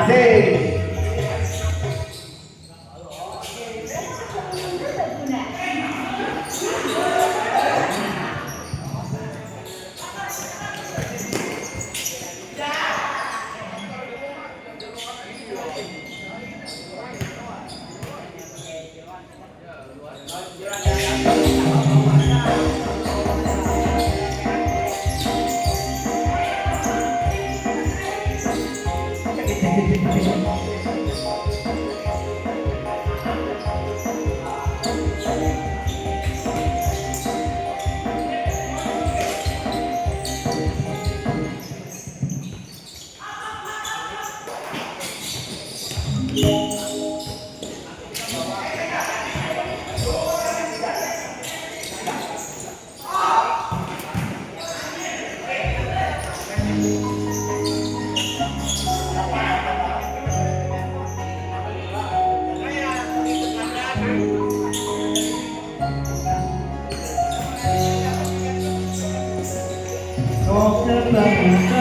Asik. Kau terlalu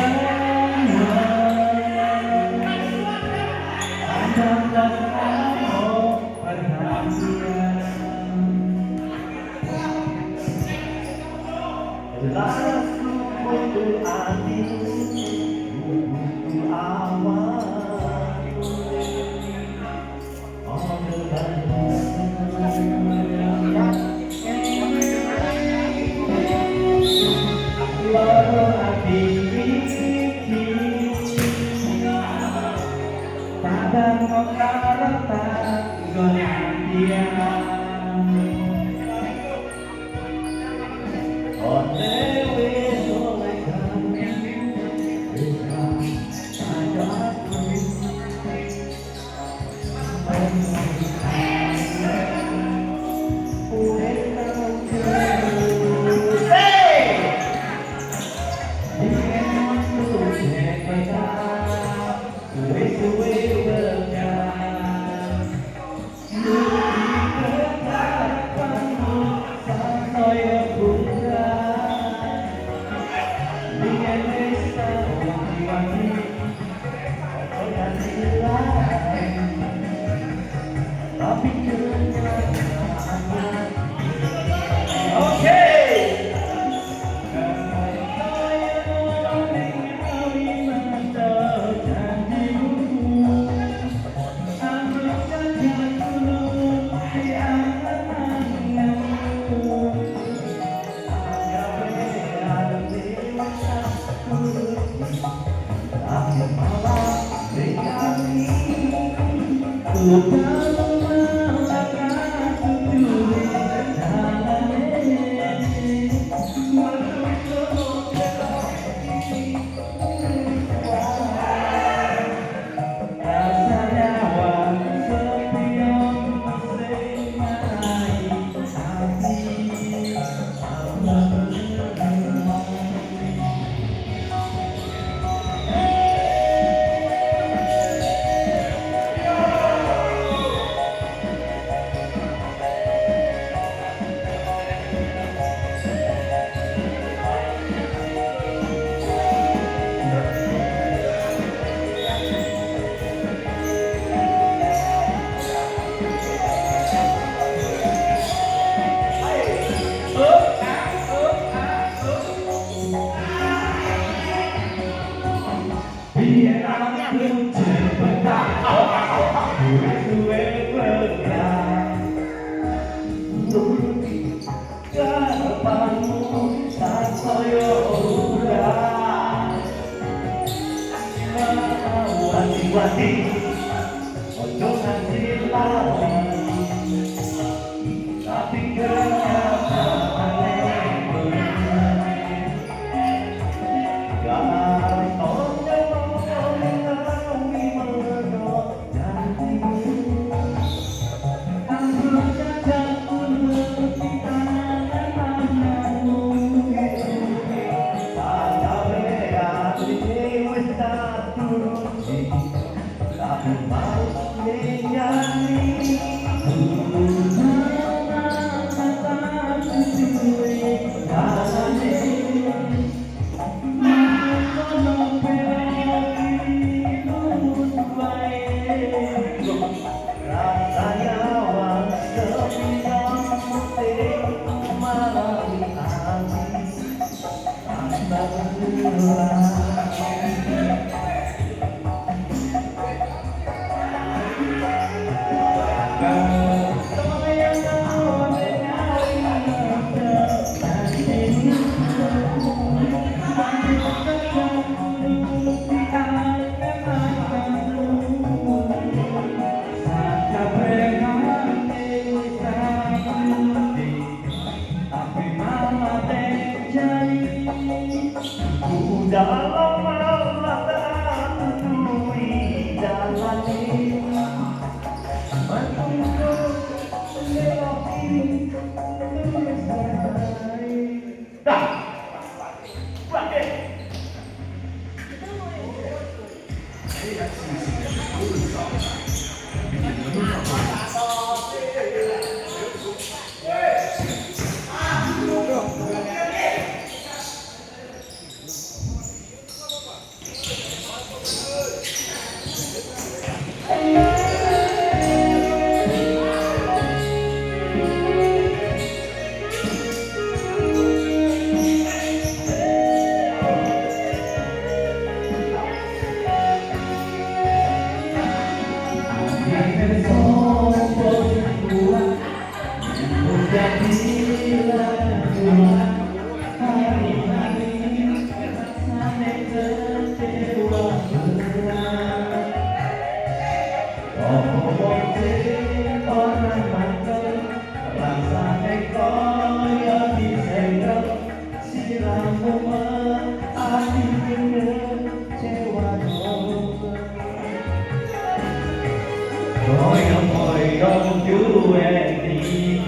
Goyang-goyang juweti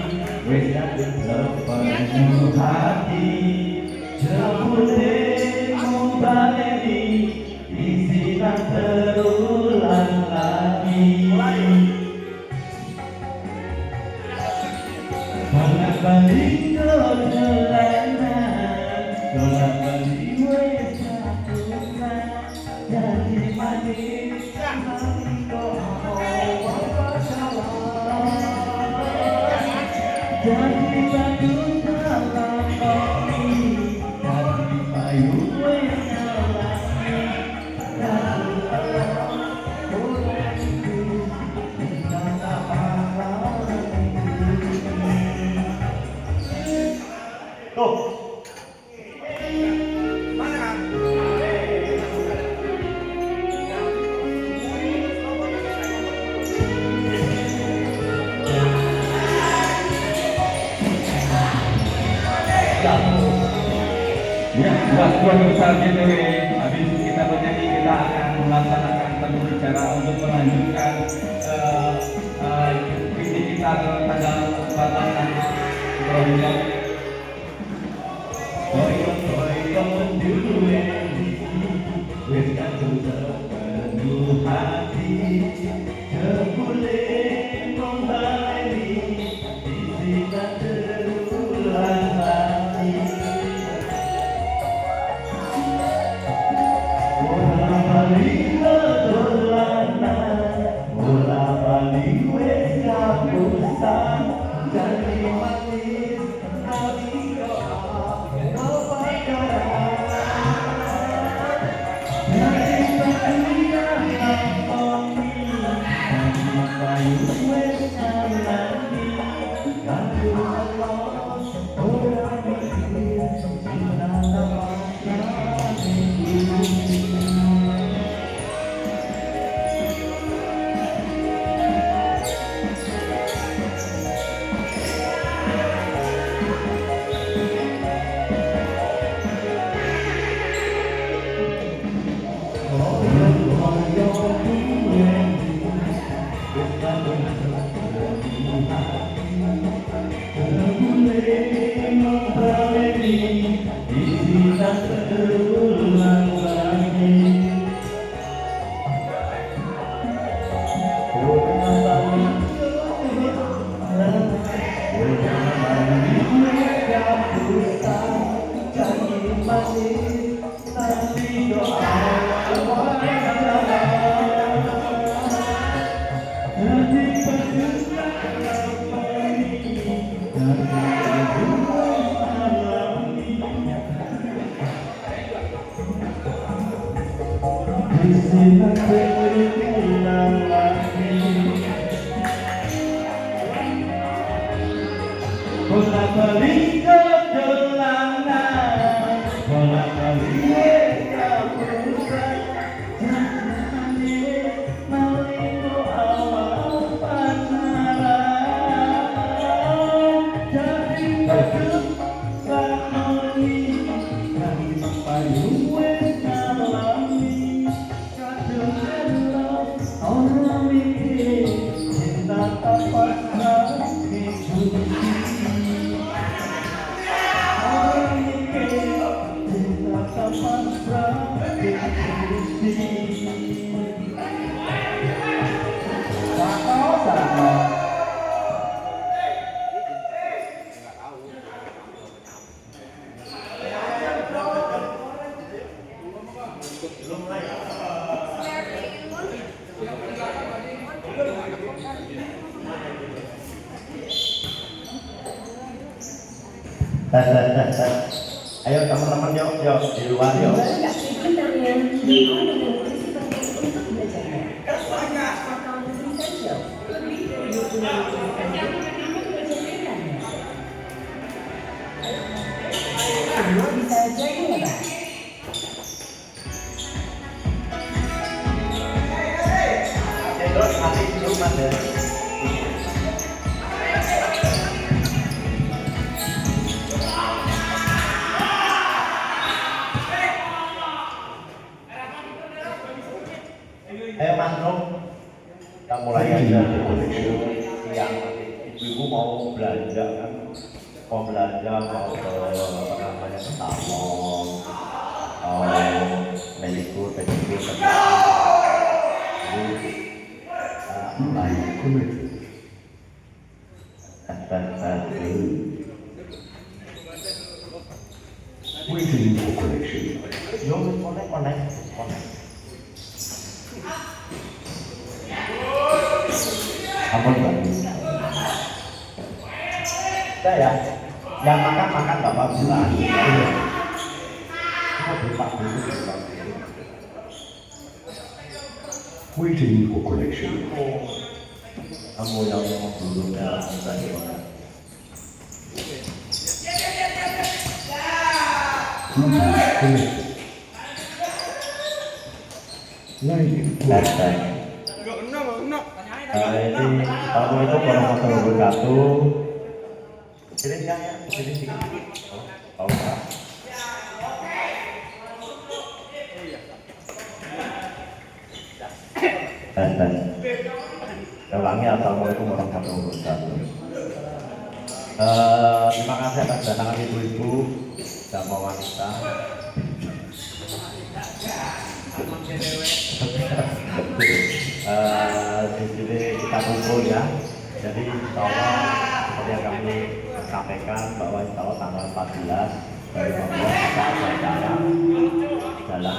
wis kadung sepenuh hati jebule mumbaleni isi lan terulang lagi bolak-balik dolanan bolak-balik wis kapusan jadi manis jadi batu dalam kopi jadi payung wes alami lalu bulan itu kita tak tuh ya, buat besar gitu habis kita bernyanyi kita akan melaksanakan pembicara untuk melanjutkan visi kita tanggal 4 nanti goyang-goyang juweti wis kadung sepenuh hati jebule mumbaleni isi lan terulang lagi bola-balik dolanan bola-balik wis kapusan jadi manis tapi kok jadi bagian kopi jadi payung wis alami kandung Allah orang mikir cinta bolak-balik dolanan bolak-balik wis kapusan janane malingo awal pacaran jadi kadung sanoni jadi payung wis alami kadung elok orang mikir cinta tak pernah dicuci Ayo teman-teman yuk di luar yuk. Bisa jadi ya, Pak? Terus hati dulu mas ya. Ayo Mas Rum, kita mulai aja siang nanti. Ibu mau belanja kan, mau belanja mau ke apa namanya ke Tamong, Melikur, Waiting for connection. connect. Ampun bagus. Udah ya, yang makan nggak apa-apa. Waiting for connection. Kamu yang mau dulunya tadi. Connected. Line Ini Assalamualaikum warahmatullahi wabarakatuh. Sini ya, sini. Oh, Pak. Dan ulangi Assalamualaikum warahmatullahi wabarakatuh. Terima kasih atas kedatangan ibu-ibu dan wanita. Di sini kita kumpul ya. Jadi insya Allah seperti yang kami sampaikan bahwa insya Allah tanggal 14 dari 15 kita ada acara dalam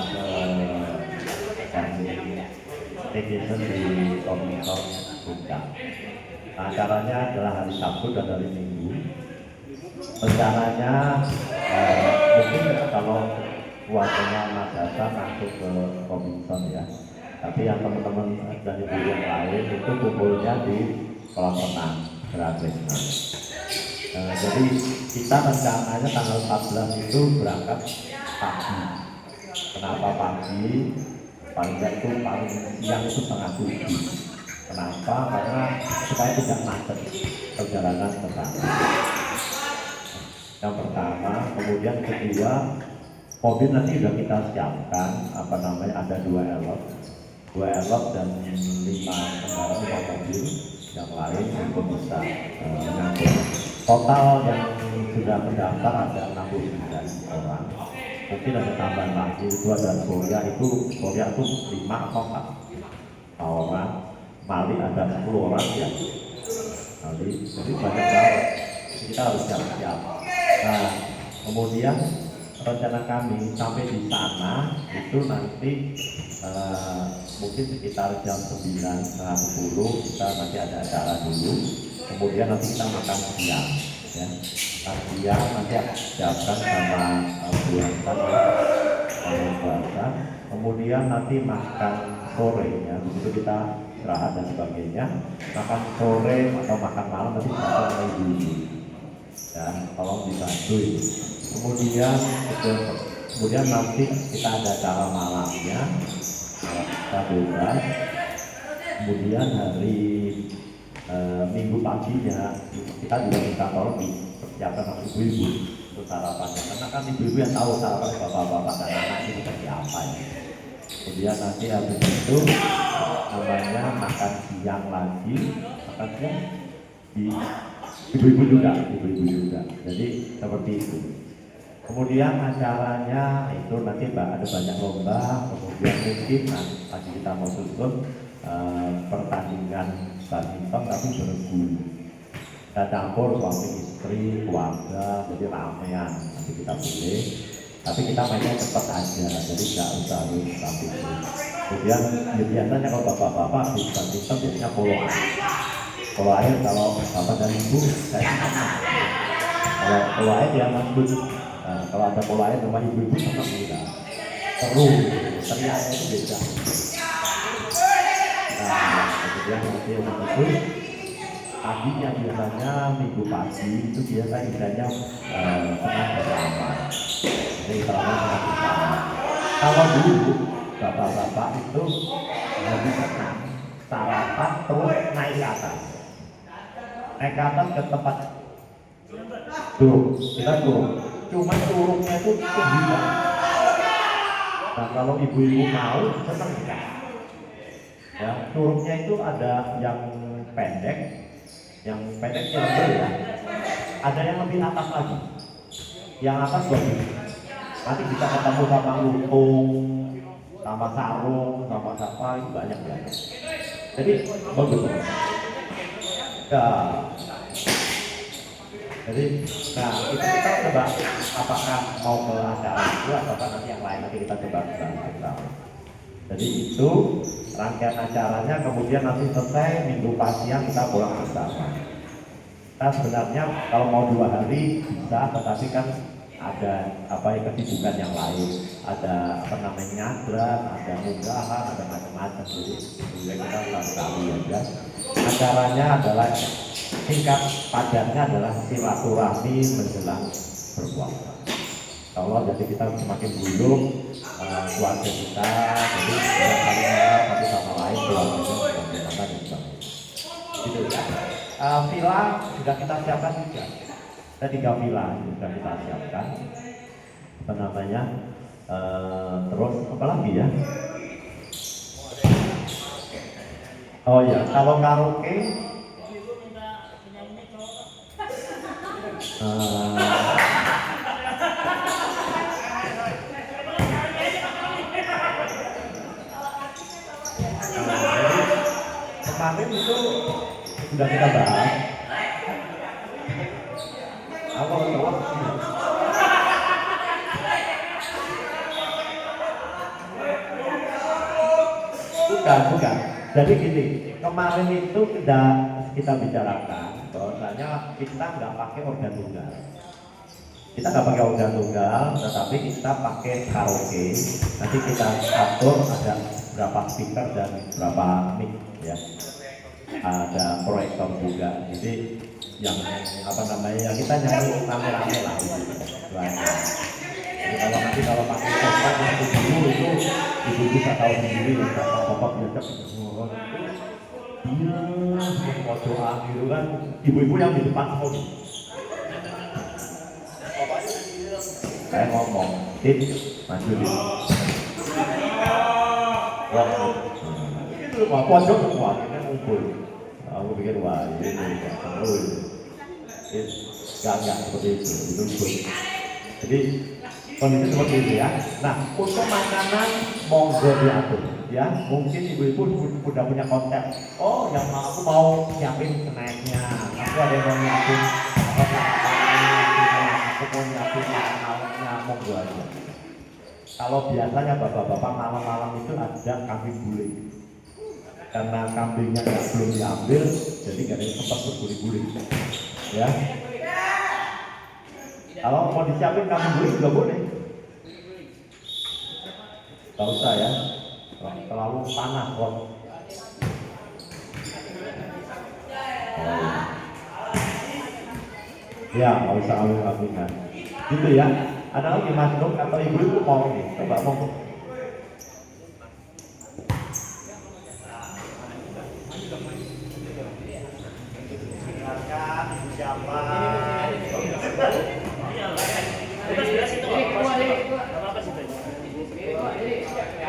staycation di Kominfo Puncak. Nah, acaranya adalah hari Sabtu dan hari Minggu. Rencananya mungkin kalau kuatnya Mas Hasan masuk ke Kominfo ya. Tapi yang teman-teman dan ibu yang lain itu kumpulnya di kolam renang gratis. Jadi kita rencananya tanggal 14 itu berangkat pagi. Kenapa pagi? Paling siang itu setengah 7. Kenapa? Karena supaya tidak macet perjalanan ke sana. Yang pertama, kemudian kedua, mobil nanti sudah kita siapkan ada 2 elok dan 5 mobil yang lain untuk bisa mengangkut. Total yang sudah mendaftar ada 69 orang. Mungkin ada tambahan lagi, itu ada Korea itu 5 atau 4 orang. Mali ada 10 orang ya. Jadi banyak banget. Kita harus siap-siap. Nah, kemudian rencana kami sampai di sana itu nanti mungkin sekitar jam 9:30 kita nanti ada acara dulu. Kemudian nanti kita makan siang ya. Siang nanti siapkan sama buatan puasa. Kemudian nanti makan sore ya. Begitu kita istirahat dan sebagainya. Makan sore atau makan malam nanti kita dulu. Ya, tolong dibantu. Kemudian nanti kita ada acara malamnya kita bebas. Kemudian hari Minggu paginya kita juga minta tolong dipersiapkan sama ibu-ibu untuk sarapannya, karena kan ibu-ibu yang tahu sarapan bapak-bapak dan anak itu seperti apa ya. Kemudian nanti habis itu makan siang lagi, di ibu-ibu juga. Jadi seperti itu. Kemudian acaranya itu nanti ada banyak lomba, kemudian mungkin nanti kita mau susun pertandingan badminton tapi bergu. Kita campur suami istri, keluarga, jadi ramean nanti kita pilih. Tapi kita mainnya cepat aja, jadi nggak usah harus sampai itu. Kemudian biasanya kalau bapak-bapak di badminton biasanya polo air. Polo air kalau bapak dan ibu saya kalau polo air ya mas Bu. Nah, kalau ada polo air sama ibu-ibu sama kita seru, teriaknya itu beda. Nah, kemudian nanti itu paginya biasanya minggu pagi itu biasa istilahnya tengah bersama. Jadi kalau tengah bersama. Kalau dulu bapak-bapak itu lebih senang sarapan terus naik ke atas. Naik ke atas ke tempat turun, kita turun. Cuma turunnya itu gila. Nah kalau ibu-ibu mau senang juga. Ya, turunnya itu ada yang pendek ya. Ada yang lebih atas lagi. Yang atas bagus. Nanti bisa ketemu sama lutung, sama sarung, sama siapa itu banyak ya. Jadi bagus. Jadi, nah itu kita coba apakah mau ke acara itu atau nanti yang lain nanti kita coba bersama. Jadi itu rangkaian acaranya, kemudian nanti selesai minggu pasian kita pulang bersama. Kita sebenarnya kalau mau 2 hari bisa, tetapi kan ada kesibukan yang lain, ada nyadran, ada munggahan, ada macam-macam. Jadi kita sekali aja. Acaranya adalah tingkat padatnya adalah silaturahmi menjelang berpuasa. Allah jadi kita semakin dulu keluarga kita, jadi saling satu sama lain, keluarganya semakin dan sebagainya. Gitu ya. Villa sudah kita siapkan juga. Ada 3 villa sudah kita siapkan. Apa namanya? Terus apa lagi ya? Oh ya, kalau karaoke kemarin itu sudah kita bahas. Bukan. Jadi gini, kemarin itu kita bicarakan bahwasanya kita nggak pakai organ tunggal. Kita nggak pakai organ tunggal, tetapi kita pakai karaoke. Nanti kita atur ada berapa speaker dan berapa mic ya. Ada proyektor juga. Jadi yang kita nyanyi rame-rame lah gitu. Jadi kalau pakai sofa yang dulu itu ibu bisa tahu sendiri, bapak biasa semua. Iya, mau doa gitu kan, ibu-ibu yang di depan semua. Saya ngomong, Dit, maju Dit. Wah, itu mah pojok semua, ini ngumpul. Aku pikir wah ini enggak seperti itu betul. Jadi kondisi seperti itu ya. Nah untuk makanan monggo diatur ya. Mungkin ibu-ibu sudah punya konsep. Oh yang aku mau siapin snacknya, aku ada yang mau nyiapin aku mau nyiapin makanannya, monggo aja. Kalau biasanya bapak-bapak malam-malam itu ada kambing guling. Karena kambingnya belum diambil, jadi nggak ada yang sempat berguling-guling, ya. Kalau mau disiapin kambing guling juga boleh, nggak usah ya, terlalu panas kok. Ya, nggak usah kambing-kambingan, gitu ya. Ada lagi Mas Dok atau ibu-ibu mau nih, coba mau.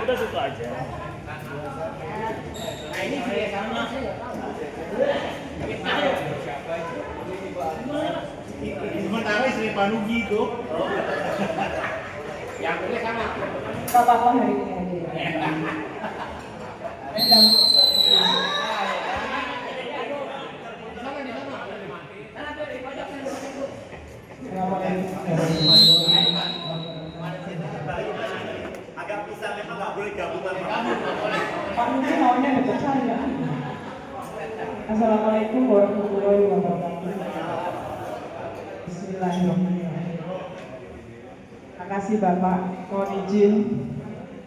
Udah situ aja. Nah ini juga sama. Sementara istri Pak Nugi itu. Yang ini sama. Gak apa-apa hari ini aja ya. Agak bisa memang nggak boleh gabungan. Pak Nugi maunya deket saya. Assalamualaikum warahmatullahi wabarakatuh. Bismillahirrahmanirrahim. Terima kasih Bapak, mohon izin.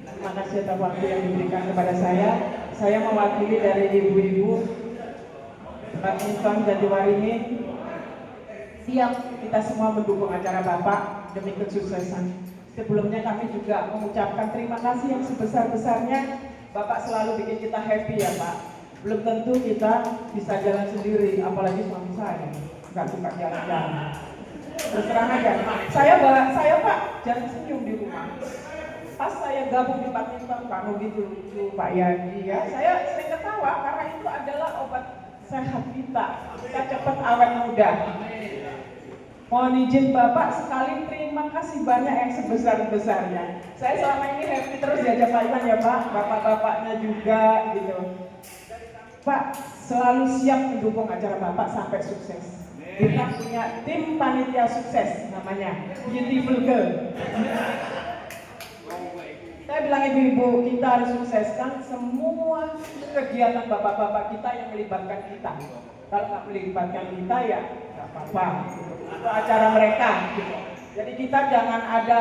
Terima kasih atas waktu yang diberikan kepada saya. Saya mewakili dari ibu-ibu badminton Jatiwaringin. Siap kita semua mendukung acara Bapak demi kesuksesan. Sebelumnya kami juga mengucapkan terima kasih yang sebesar-besarnya. Bapak selalu bikin kita happy ya Pak. Belum tentu kita bisa jalan sendiri, apalagi suami saya nggak suka jalan-jalan. Terus terang aja, saya Pak jarang senyum di rumah. Pas saya gabung di badminton, Pak Nugi lucu, Pak Yadi ya, saya sering ketawa karena itu adalah obat sehat kita cepat awet muda. Mohon izin Bapak sekali terima kasih banyak yang sebesar-besarnya. Saya selama ini happy terus diajak Pak ya Pak, bapak-bapaknya juga gitu. Pak selalu siap mendukung acara Bapak sampai sukses. Kita punya tim panitia sukses namanya Beautiful Girl. Saya bilang ibu-ibu kita harus sukseskan semua kegiatan bapak-bapak kita yang melibatkan kita. Kalau nggak melibatkan kita ya nggak apa-apa. Itu acara mereka. Gitu. Jadi kita jangan ada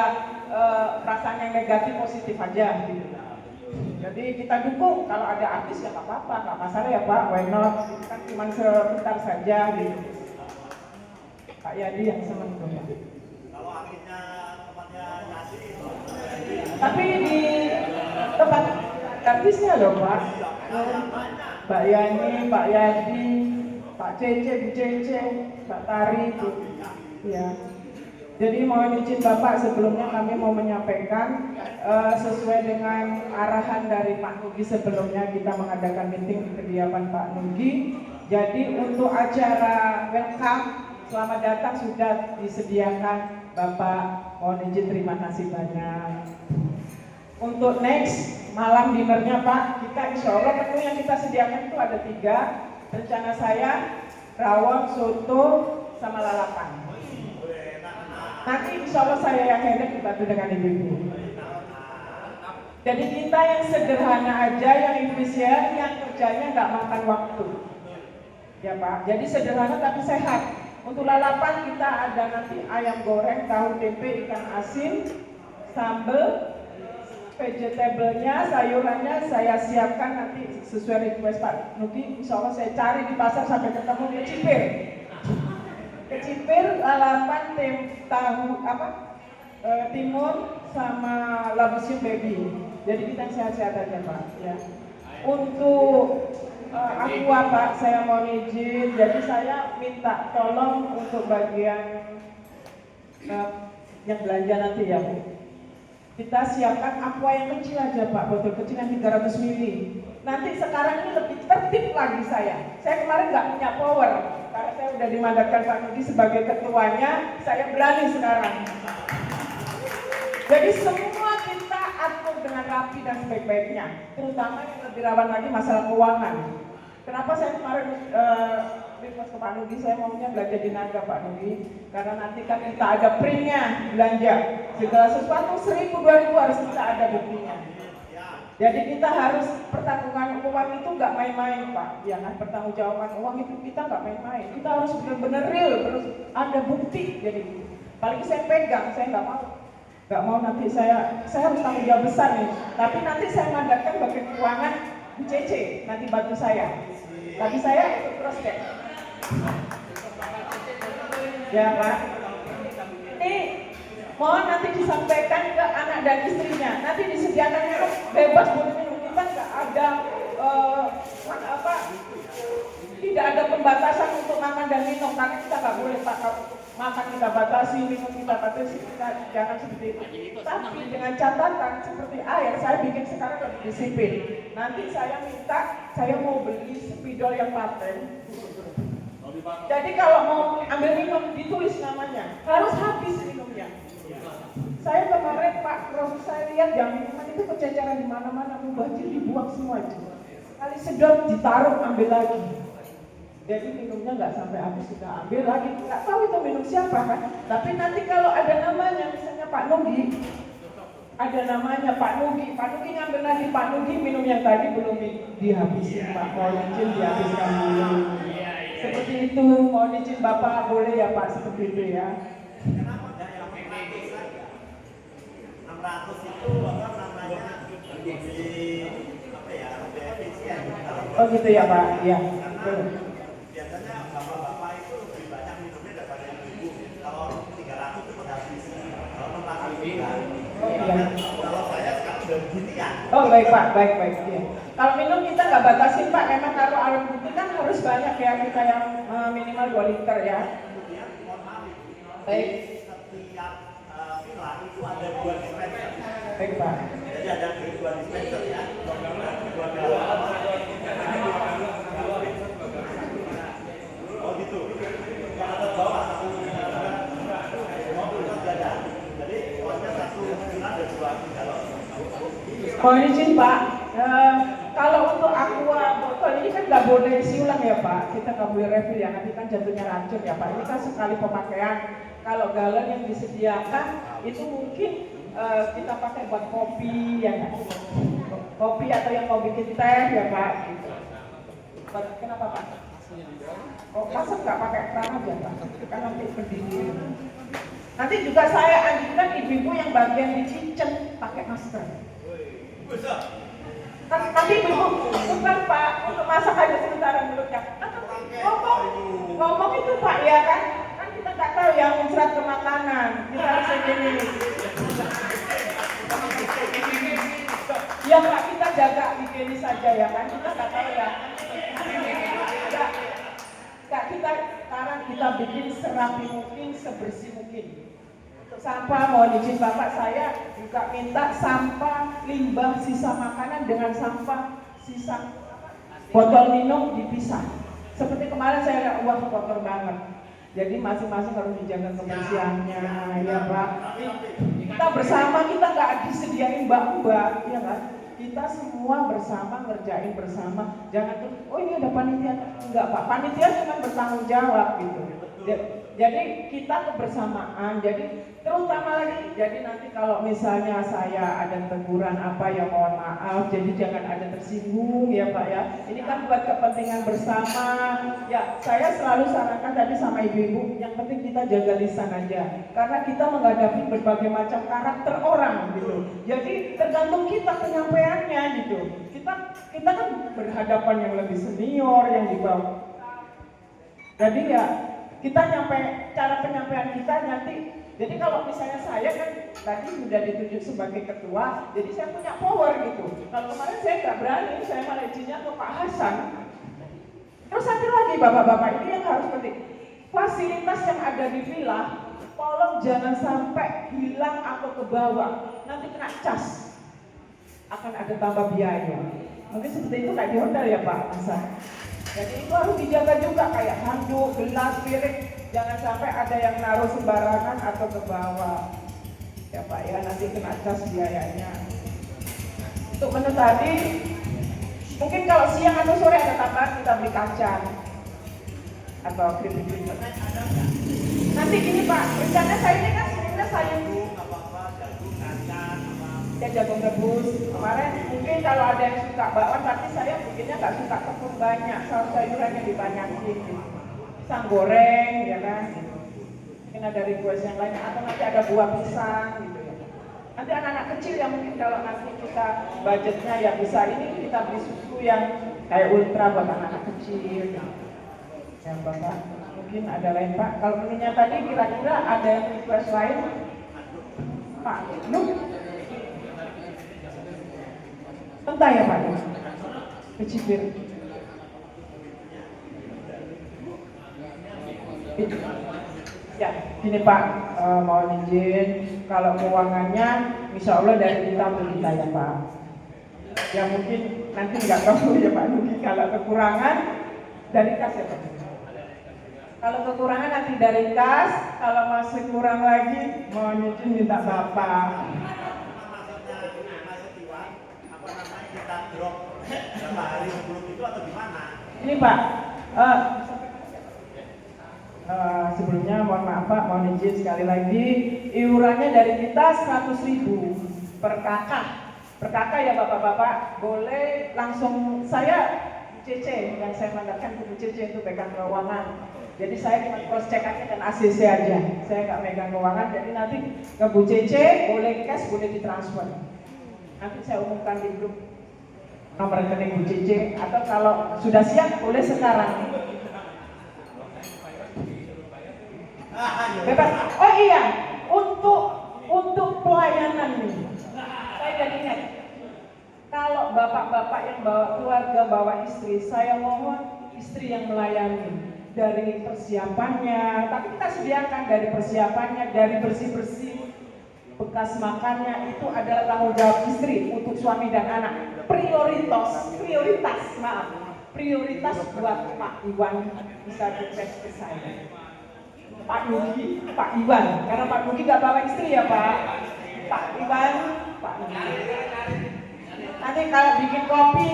perasaan yang negatif, positif aja. Gitu. Jadi kita dukung kalau ada artis ya nggak apa-apa, nggak masalah ya Pak, why not? Itu kan cuma sebentar saja. Gitu. Pak Yadi yang senang tuh ya. Kalau akhirnya temannya ngasih itu. Tapi di tempat artisnya loh Pak, Mbak Yani, Pak Yadi, Pak Cece, Bu Cece, Mbak Tari itu, ya. Jadi mohon izin Bapak sebelumnya kami mau menyampaikan sesuai dengan arahan dari Pak Nugi sebelumnya kita mengadakan meeting di kediaman Pak Nugi. Jadi untuk acara welcome selamat datang sudah disediakan Bapak, mohon izin terima kasih banyak. Untuk next malam dinernya Pak, kita insya Allah menu yang kita sediakan itu ada 3. Rencana saya rawon, soto, sama lalapan. Nanti insya Allah saya yang handle dibantu dengan ibu-ibu. Jadi kita yang sederhana aja, yang efisien, yang kerjanya nggak makan waktu. Ya Pak, jadi sederhana tapi sehat. Untuk lalapan kita ada nanti ayam goreng, tahu tempe, ikan asin, sambal, vegetable-nya, sayurannya saya siapkan nanti sesuai request Pak Nugi. Insya Allah saya cari di pasar sampai ketemu kecipir. Kecipir, lalapan, tahu timun sama labusium baby. Jadi kita sehat-sehat aja Pak. Ya. Untuk aqua Pak, saya mohon izin. Jadi saya minta tolong untuk bagian yang belanja nanti ya. Kita siapkan aqua yang kecil aja Pak, botol kecil yang 300 ml. Nanti sekarang ini lebih tertib lagi saya. Saya kemarin nggak punya power. Karena saya udah dimandatkan Pak Nudi sebagai ketuanya, saya berani sekarang. Jadi semua kita atur dengan rapi dan sebaik-baiknya, terutama yang lebih rawan lagi masalah keuangan. Kenapa saya kemarin request ke Pak Nudi, saya maunya belanja di Naga Pak Nudi, karena nanti kan kita ada printnya belanja. Segala sesuatu 1.000-2.000 harus kita ada buktinya. Jadi kita harus pertanggungan uang itu nggak main-main Pak, ya kan, pertanggungjawaban uang itu kita nggak main-main, kita harus benar-benar real, terus ada bukti. Jadi apalagi saya pegang, saya nggak mau nanti saya harus tanggung jawab besar nih. Tapi nanti saya mandatkan bagian keuangan Bu Cece, nanti bantu saya. Tapi saya ikut cross check. Ya Pak. Ini mohon nanti disampaikan ke anak dan istrinya. Nanti disediakannya bebas boleh minum, kita nggak ada tidak ada pembatasan untuk makan dan minum karena kita nggak boleh Pak, makan kita batasi, minum kita batasi, kita jangan seperti itu. Tapi dengan catatan seperti air, saya bikin sekarang lebih disiplin. Nanti saya minta, saya mau beli spidol yang paten. Jadi kalau mau ambil minum ditulis namanya, harus habis minumnya. Saya kemarin Pak, kalau saya lihat yang minuman itu kececeran di mana-mana, mubazir dibuang semua itu. Kali sedot ditaruh ambil lagi. Jadi minumnya nggak sampai habis, kita ambil lagi. Nggak tahu itu minum siapa kan. Tapi nanti kalau ada namanya, misalnya Pak Nugi, ada namanya Pak Nugi ngambil lagi, Pak Nugi minum yang tadi belum dihabisin, Pak, mohon izin dihabiskan dulu. Seperti itu, mohon izin Bapak, boleh ya Pak, seperti itu ya. Kenapa enggak yang 600 saja? 600 itu apa namanya? Apa ya? Lebih efisien. Oh gitu ya Pak, ya. Karena biasanya bapak-bapak itu lebih banyak minumnya daripada ibu. Kalau 300 itu habis. Kalau 600 enggak. Oh iya. Kalau saya sekarang udah begini ya. Oh baik Pak, baik. Ya. Kalau minum kita nggak batasin Pak, memang kalau air putih kan harus banyak ya, kita yang minimal 2 liter ya. Kemudian mohon maaf, Baik. setiap villa itu ada 2 dispenser. Baik Pak. Jadi ada 2 dispenser ya. 2 galon. Oh gitu. Yang atas bawah satu mobil kan nggak ada. Jadi pokoknya satu villa ada 2 galon. Mohon izin Pak, kalau untuk aqua botol ini kan nggak boleh isi ulang ya Pak, kita nggak boleh refill ya, nanti kan jatuhnya racun ya Pak. Ini kan sekali pemakaian. Kalau galon yang disediakan itu mungkin kita pakai buat kopi ya nggak? Kopi atau yang mau bikin teh ya Pak. Gitu. Kenapa Pak? Oh, masa nggak pakai keran aja Pak? Kan nanti berdiri. Nanti juga saya anjurkan ibu-ibu yang bagian di kitchen pakai masker. Nanti ibu bukan Pak, untuk masak aja sementara mulutnya. Ngomong itu Pak ya kan? Kan kita nggak tahu yang muncrat ke makanan. Kita harus segini. Ya Pak, kita jaga higienis saja ya kan? Kita nggak tahu ya. Kita sekarang kita bikin serapi mungkin, sebersih mungkin. Untuk sampah, mohon izin Bapak, saya juga minta sampah limbah sisa makanan dengan sampah sisa botol minum dipisah. Seperti kemarin saya lihat, wah kotor banget. Jadi masing-masing harus dijaga kebersihannya, ya Pak. Kita bersama, kita nggak disediain mbak-mbak, ya kan? Kita semua bersama ngerjain bersama. Jangan tuh, oh ini ada panitia. Enggak Pak, panitia cuma bertanggung jawab gitu. Jadi kita kebersamaan, jadi terutama lagi, jadi nanti kalau misalnya saya ada teguran apa ya mohon maaf, jadi jangan ada tersinggung ya Pak ya. Ini kan buat kepentingan bersama. Ya, saya selalu sarankan tadi sama ibu-ibu, yang penting kita jaga lisan aja. Karena kita menghadapi berbagai macam karakter orang gitu. Jadi tergantung kita penyampaiannya gitu. Kita kan berhadapan yang lebih senior, yang di bawah. Jadi ya kita cara penyampaian kita nanti. Jadi kalau misalnya saya kan tadi sudah ditunjuk sebagai ketua, jadi saya punya power gitu. Kalau kemarin saya nggak berani, saya malah izinnya ke Pak Hasan. Terus satu lagi bapak-bapak, ini yang harus penting, fasilitas yang ada di villa, tolong jangan sampai hilang atau ke bawah, nanti kena cas, akan ada tambah biaya. Mungkin seperti itu kayak di hotel ya Pak Hasan. Jadi itu harus dijaga juga, kayak handuk, gelas, piring, jangan sampai ada yang naruh sembarangan atau ke bawah. Ya Pak ya, nanti kena cas biayanya. Untuk menu tadi, mungkin kalau siang atau sore ada tambahan, kita beli kacang atau keripik. Nanti gini Pak, rencana saya ini kan sebenarnya saya ya jagung rebus. Kemarin mungkin kalau ada yang suka bakwan, tapi saya bikinnya nggak suka tepung banyak, saus sayurannya dibanyakin. Pisang goreng, ya kan? Mungkin ada request yang lain, atau nanti ada buah pisang, gitu ya. Nanti anak-anak kecil yang mungkin kalau nanti kita budgetnya ya bisa ini kita beli susu yang kayak ultra buat anak-anak kecil. Ya Bapak, mungkin ada lain Pak. Kalau menunya tadi kira-kira ada yang request lain? Pak, entah ya Pak, kecipir. Ya, gini Pak, mohon izin, kalau keuangannya, insya Allah dari kita ya Pak. Ya mungkin nanti nggak tahu ya Pak Nugi, kalau kekurangan dari kas ya Pak. Kalau kekurangan nanti dari kas, kalau masih kurang lagi mohon izin minta bapak. Maksudnya Mas Iwan, apa namanya kita drop berapa hari sebelum itu atau gimana? Ini Pak, sebelumnya mohon maaf Pak, mohon izin sekali lagi, iurannya dari kita 100.000 per kakak. Per kakak ya bapak-bapak, boleh langsung saya CC yang saya mandatkan ke Bu CC itu pegang keuangan. Jadi saya cuma cross check aja dan ACC aja. Saya nggak megang keuangan, jadi nanti ke Bu CC boleh cash, boleh ditransfer. Nanti saya umumkan di grup nomor rekening Bu CC, atau kalau sudah siap boleh sekarang. Bebas. Oh iya, untuk pelayanan nih, saya jadi ingat. Kalau bapak-bapak yang bawa keluarga, bawa istri, saya mohon istri yang melayani dari persiapannya. Tapi kita sediakan dari persiapannya, dari bersih-bersih, bekas makannya itu adalah tanggung jawab istri untuk suami dan anak. Prioritas buat Pak Iwan bisa request ke saya. Pak Nugi, Pak Iwan, karena Pak Nugi gak bawa istri ya Pak. Pak Iwan, Pak Nugi. Nanti kalau bikin kopi,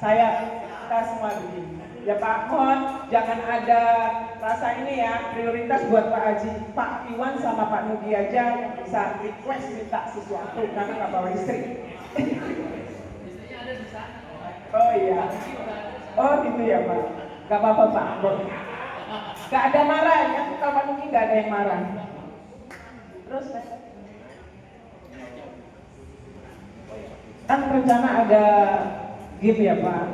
ya kita semua bikin. Ya Pak, mohon jangan ada rasa ini ya, prioritas buat Pak Haji, Pak Iwan sama Pak Nugi aja yang bisa request minta sesuatu karena nggak bawa istri. Oh iya, oh gitu ya Pak, nggak apa-apa Pak. Gak ada marah ya, kalau Pak Nugi gak ada yang marah. Terus kan rencana ada game ya Pak.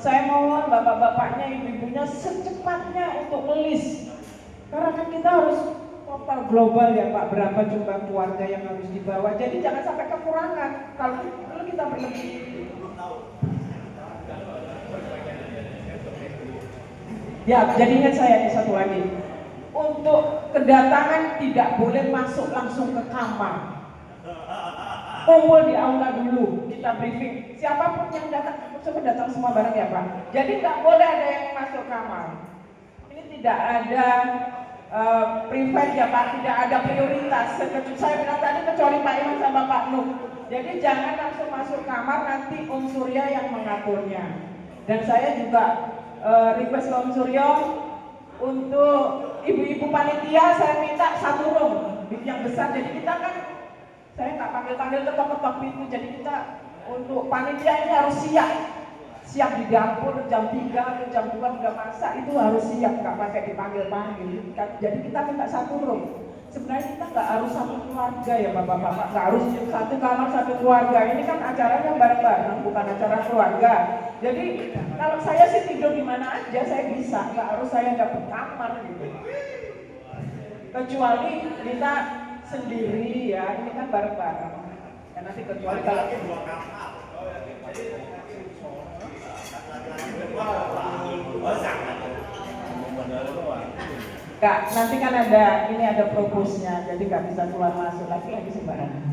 Saya mohon bapak-bapaknya, ibu-ibunya secepatnya untuk ngelis. Karena kan kita harus total global ya Pak, berapa jumlah keluarga yang harus dibawa. Jadi jangan sampai kekurangan kalau kita berlebih. Ya, jadi ingat saya satu lagi. Untuk kedatangan tidak boleh masuk langsung ke kamar. Kumpul di aula dulu, kita briefing. Siapapun yang datang, coba datang semua bareng ya Pak. Jadi nggak boleh ada yang masuk kamar. Ini tidak ada private ya Pak, tidak ada prioritas. Saya bilang tadi kecuali Pak Iwan sama Pak Nuh. Jadi jangan langsung masuk kamar, nanti Om Surya yang mengaturnya. Dan saya juga request ke Om Suryo untuk ibu-ibu panitia, saya minta satu room yang besar. Jadi kita kan, saya nggak panggil-panggil ketok-ketok pintu. Jadi kita untuk panitia ini harus siap di dapur jam 3 atau jam 2 udah masak, itu harus siap, nggak pakai dipanggil-panggil. Jadi kita minta satu room. Sebenarnya kita nggak harus satu keluarga ya bapak-bapak, nggak harus satu kamar satu keluarga. Ini kan acaranya bareng-bareng, bukan acara keluarga. Jadi kalau saya sih tidur di mana aja saya bisa, nggak harus saya dapet kamar gitu. Kecuali kita sendiri ya, ini kan bareng-bareng. Ya nanti kecuali kalau Kak, nanti kan ini ada propose-nya, jadi nggak bisa keluar masuk lagi sembarangan.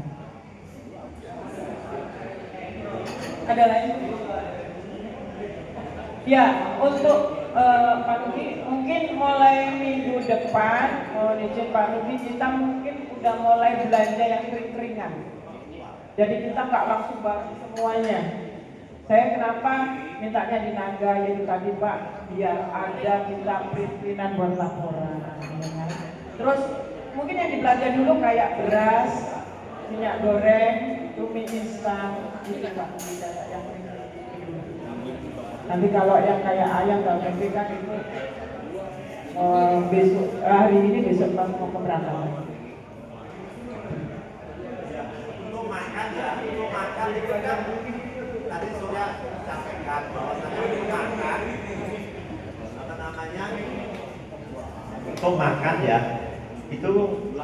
Ada lain? Ya, untuk Pak Nugi, mungkin mulai minggu depan, mohon izin Pak Nugi, kita mungkin udah mulai belanja yang kering-keringan. Jadi kita nggak langsung bahas semuanya. Saya kenapa mintanya di Naga yaitu tadi Pak, biar ada kita print-printan buat laporan. Terus mungkin yang dibelanja dulu kayak beras, minyak goreng, mie instan, gitu Pak, yang nanti kalau yang kayak ayam dan tempe kan itu besok hari ini besok pas mau keberangkatan. Untuk makan itu kan tadi sudah sampaikan bahwasanya untuk makan apa namanya untuk makan ya itu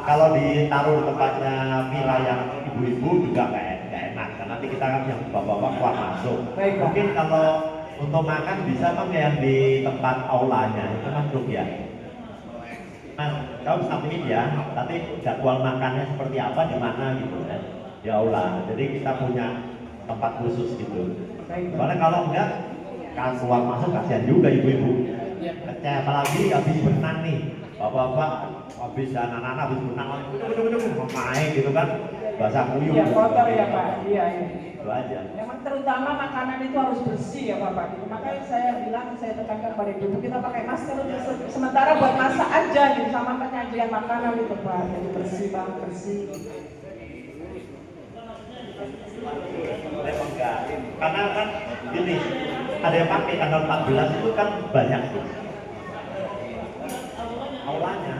kalau ditaruh tempatnya wilayah ibu-ibu juga nggak enak karena nanti kita kan yang bapak-bapak keluar masuk. Mungkin kalau untuk makan bisa bang yang di tempat aulanya itu masuk ya. Mas, kau sampingin ya, nanti jadwal makannya seperti apa di mana gitu ya, di aula. Jadi kita punya tempat khusus gitu. Soalnya kalau enggak, kan keluar masuk kasihan juga ibu-ibu. Receh, apalagi habis berenang nih. Bapak-bapak habis anak-anak habis berenang main gitu kan. Basah kuyup. Iya kotor ya Pak, iya. Itu aja. Memang terutama makanan itu harus bersih ya Bapak. Gitu. Makanya saya bilang, saya tekankan pada ibu kita pakai masker sementara buat masak aja gitu sama penyajian makanan itu Pak. Jadi bersih Bang, bersih. Memang enggak. Karena kan gini, ada yang pakai tanggal 14 itu kan banyak tuh. Aulanya.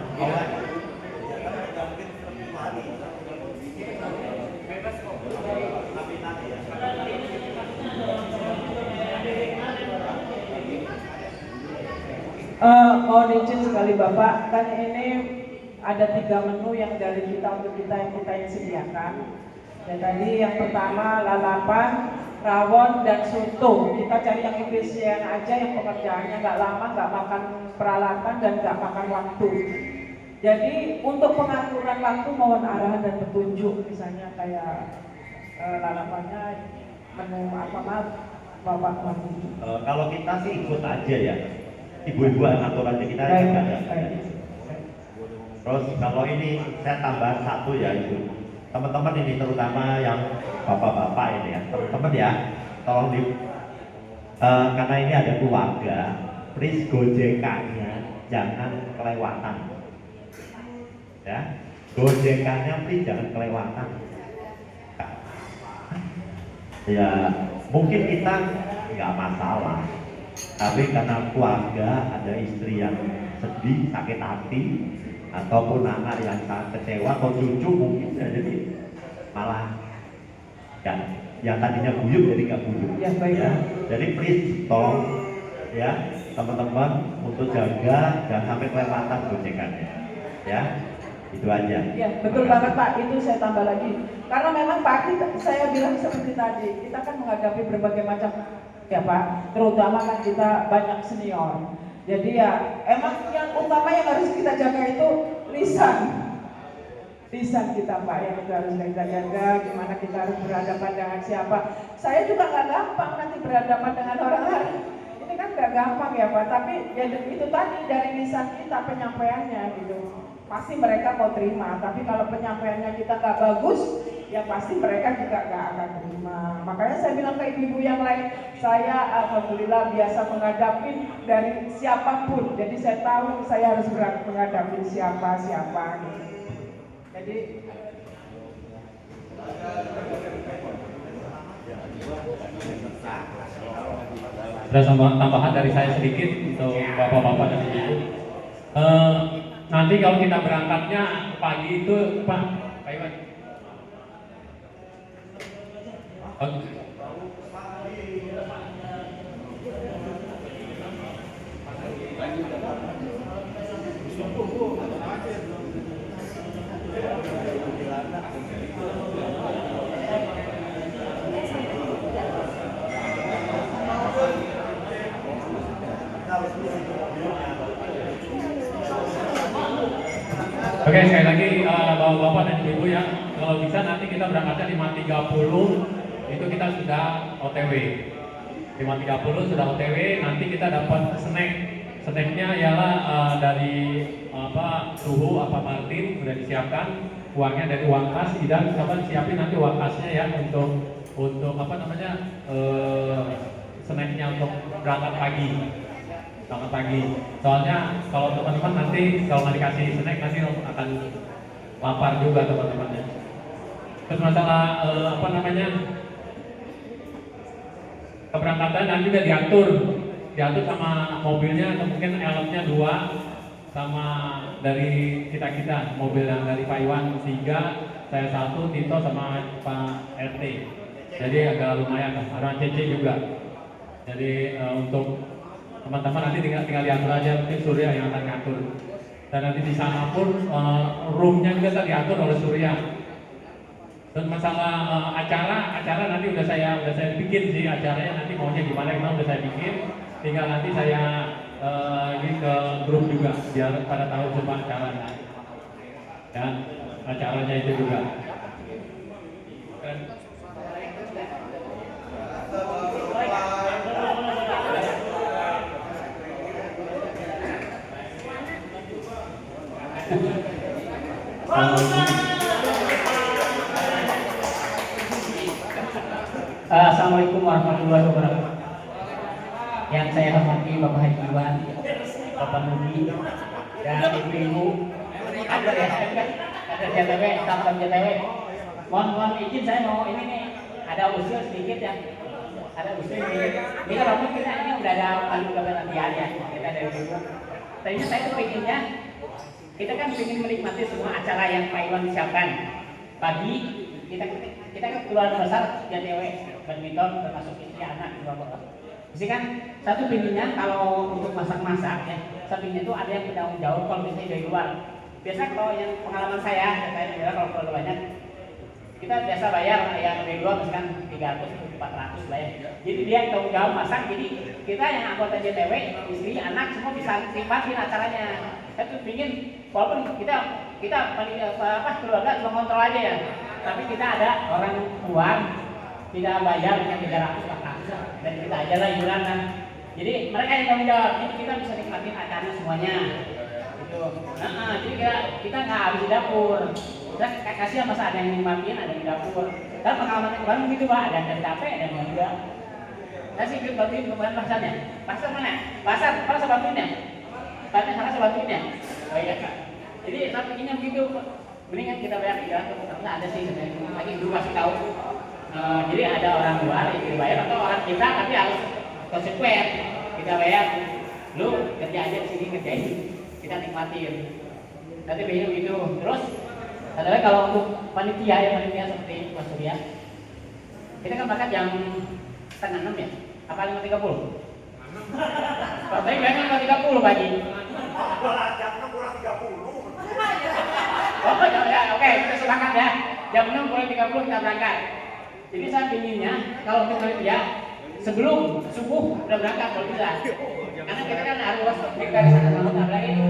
Mohon izin sekali Bapak, kan ini ada 3 menu yang dari kita untuk kita yang sediakan. Dan tadi yang pertama lalapan, rawon dan soto. Kita cari yang efisien aja, yang pekerjaannya nggak lama, nggak makan peralatan dan nggak makan waktu. Jadi untuk pengaturan waktu mohon arahan dan petunjuk, misalnya kayak lalapannya menu apa Bapak mau. Kalau kita sih ikut aja ya. Ibu-ibu ngatur aja kita Baik. Terus kalau ini saya tambah satu ya itu. Teman-teman ini terutama yang bapak-bapak ini ya, teman-teman ya, tolong karena ini ada keluarga, please gojekannya jangan kelewatan, ya, gojekannya please jangan kelewatan. Ya mungkin kita nggak masalah, tapi karena keluarga ada istri yang sedih, sakit hati, ataupun anak yang sangat kecewa atau cucu mungkin ya, jadi malah kan yang tadinya guyup jadi nggak guyup Ya, baik. ya. Jadi please tolong ya teman-teman untuk jaga jangan sampai kelewatan gojekannya ya, itu aja. Ya betul banget Pak, itu saya tambah lagi karena memang Pak saya bilang seperti tadi, kita kan menghadapi berbagai macam ya Pak, terutama kan kita banyak senior. Jadi ya emang yang utama yang harus kita jaga itu lisan kita Pak, yang itu harus kita jaga. Gimana kita harus berhadapan dengan siapa. Saya juga nggak gampang nanti berhadapan dengan orang lain. Ini kan nggak gampang ya Pak. Tapi ya itu tadi dari lisan kita penyampaiannya gitu. Pasti mereka mau terima. Tapi kalau penyampaiannya kita nggak bagus, ya pasti mereka juga nggak akan terima. Makanya saya bilang ke ibu-ibu yang lain, saya alhamdulillah biasa menghadapi dari siapapun. Jadi saya tahu saya harus menghadapi siapa gitu. Jadi ada tambahan dari saya sedikit untuk bapak-bapak dan ibu. Nanti kalau kita berangkatnya pagi itu Pak Iwan. Oke, sekali lagi bapak-bapak dan ibu ya, kalau bisa nanti kita berangkatnya 5.30 itu kita sudah OTW. 5.30 sudah OTW, nanti kita dapat snack. Snacknya ialah dari Suhu apa Martin sudah disiapkan, uangnya dari uang kas. Tidak coba siapin nanti uang kasnya ya untuk snacknya untuk berangkat pagi. Soalnya kalau teman-teman nanti kalau nggak dikasih snack nanti akan lapar juga teman-temannya. Terus masalah keberangkatan nanti juga diatur sama mobilnya, atau mungkin helmnya 2 sama dari kita mobil yang dari Pak Iwan 3, saya 1, Tito sama Pak RT. Jadi agak lumayan lah, ada CC juga. Jadi untuk teman-teman nanti tinggal diatur aja, mungkin Surya yang akan ngatur. Dan nanti di sana pun roomnya juga diatur oleh Surya. Dan masalah acara nanti udah saya bikin sih acaranya, nanti maunya gimana udah saya bikin. Tinggal nanti saya ini ke grup juga biar pada tahu semua acaranya. Ya, acaranya itu juga. Assalamualaikum warahmatullahi wabarakatuh. Yang saya hormati Bapak Haji Iwan, Bapak Nudi, dan ibu-ibu, ada ya, ada JTW, satpam JTW. Mohon izin saya mau ini nih, ada usul sedikit ya, ada usul sedikit. Ini kalau kita ini udah ada paling latihan ya, kita dari dulu. Tadinya saya tuh pengennya, kita kan ingin menikmati semua acara yang Pak Iwan siapkan. Pagi kita kan keluarga besar JTW, badminton termasuk istri anak juga bapak. Jadi kan satu pinginnya kalau untuk masak-masak ya, sampingnya itu ada yang bertanggung jawab kalau misalnya dari luar. Biasa kalau yang pengalaman saya bilang kalau keluarga banyak, kita biasa bayar yang dari luar misalkan 300 400 lah ya. Jadi dia yang tanggung jawab masak, jadi kita yang anggota JTW, istri, anak semua bisa nikmatin acaranya. Saya tuh pingin walaupun kita paling keluarga cuma kontrol aja ya, tapi kita ada orang luar tidak bayar yang 300 400 dan kita aja lah iuran kan. Jadi mereka yang tanggung jawab, jadi kita bisa nikmatin acaranya semuanya. Gitu. Jadi kita nggak habis di dapur. Kita kasih masa ada yang nikmatin, ada yang di dapur. Dan pengalaman yang kemarin gitu pak, ada yang capek, ada yang enggak. Saya sih ikut bantuin kemudian pasarnya. Pasar mana? Pasar saya bantuin ya. Pasarnya saya bantuin ya. Oh iya kak. Jadi saya pinginnya begitu. Mendingan kita bayar 300 karena ada sih sebenarnya. Lagi dulu kasih tahu. Jadi ada orang luar yang dibayar atau orang kita tapi harus konsekuen. Kita bayar. Lu kerja aja di sini kerjain. Kita nikmatin. Nanti begini begitu. Terus ada lagi kalau untuk panitia seperti Mas Surya, kita kan berangkat jam 5:30 ya? Apa 5:30? Pak saya bilang 5:30 pagi. Jam 6 kurang 30. Oh ya, oke, kita sepakat ya. Jam 6 kurang 30 kita berangkat. Jadi saya pinginnya kalau untuk panitia sebelum subuh udah berangkat kalau bisa. Karena kita kan harus dari sana sama lagi.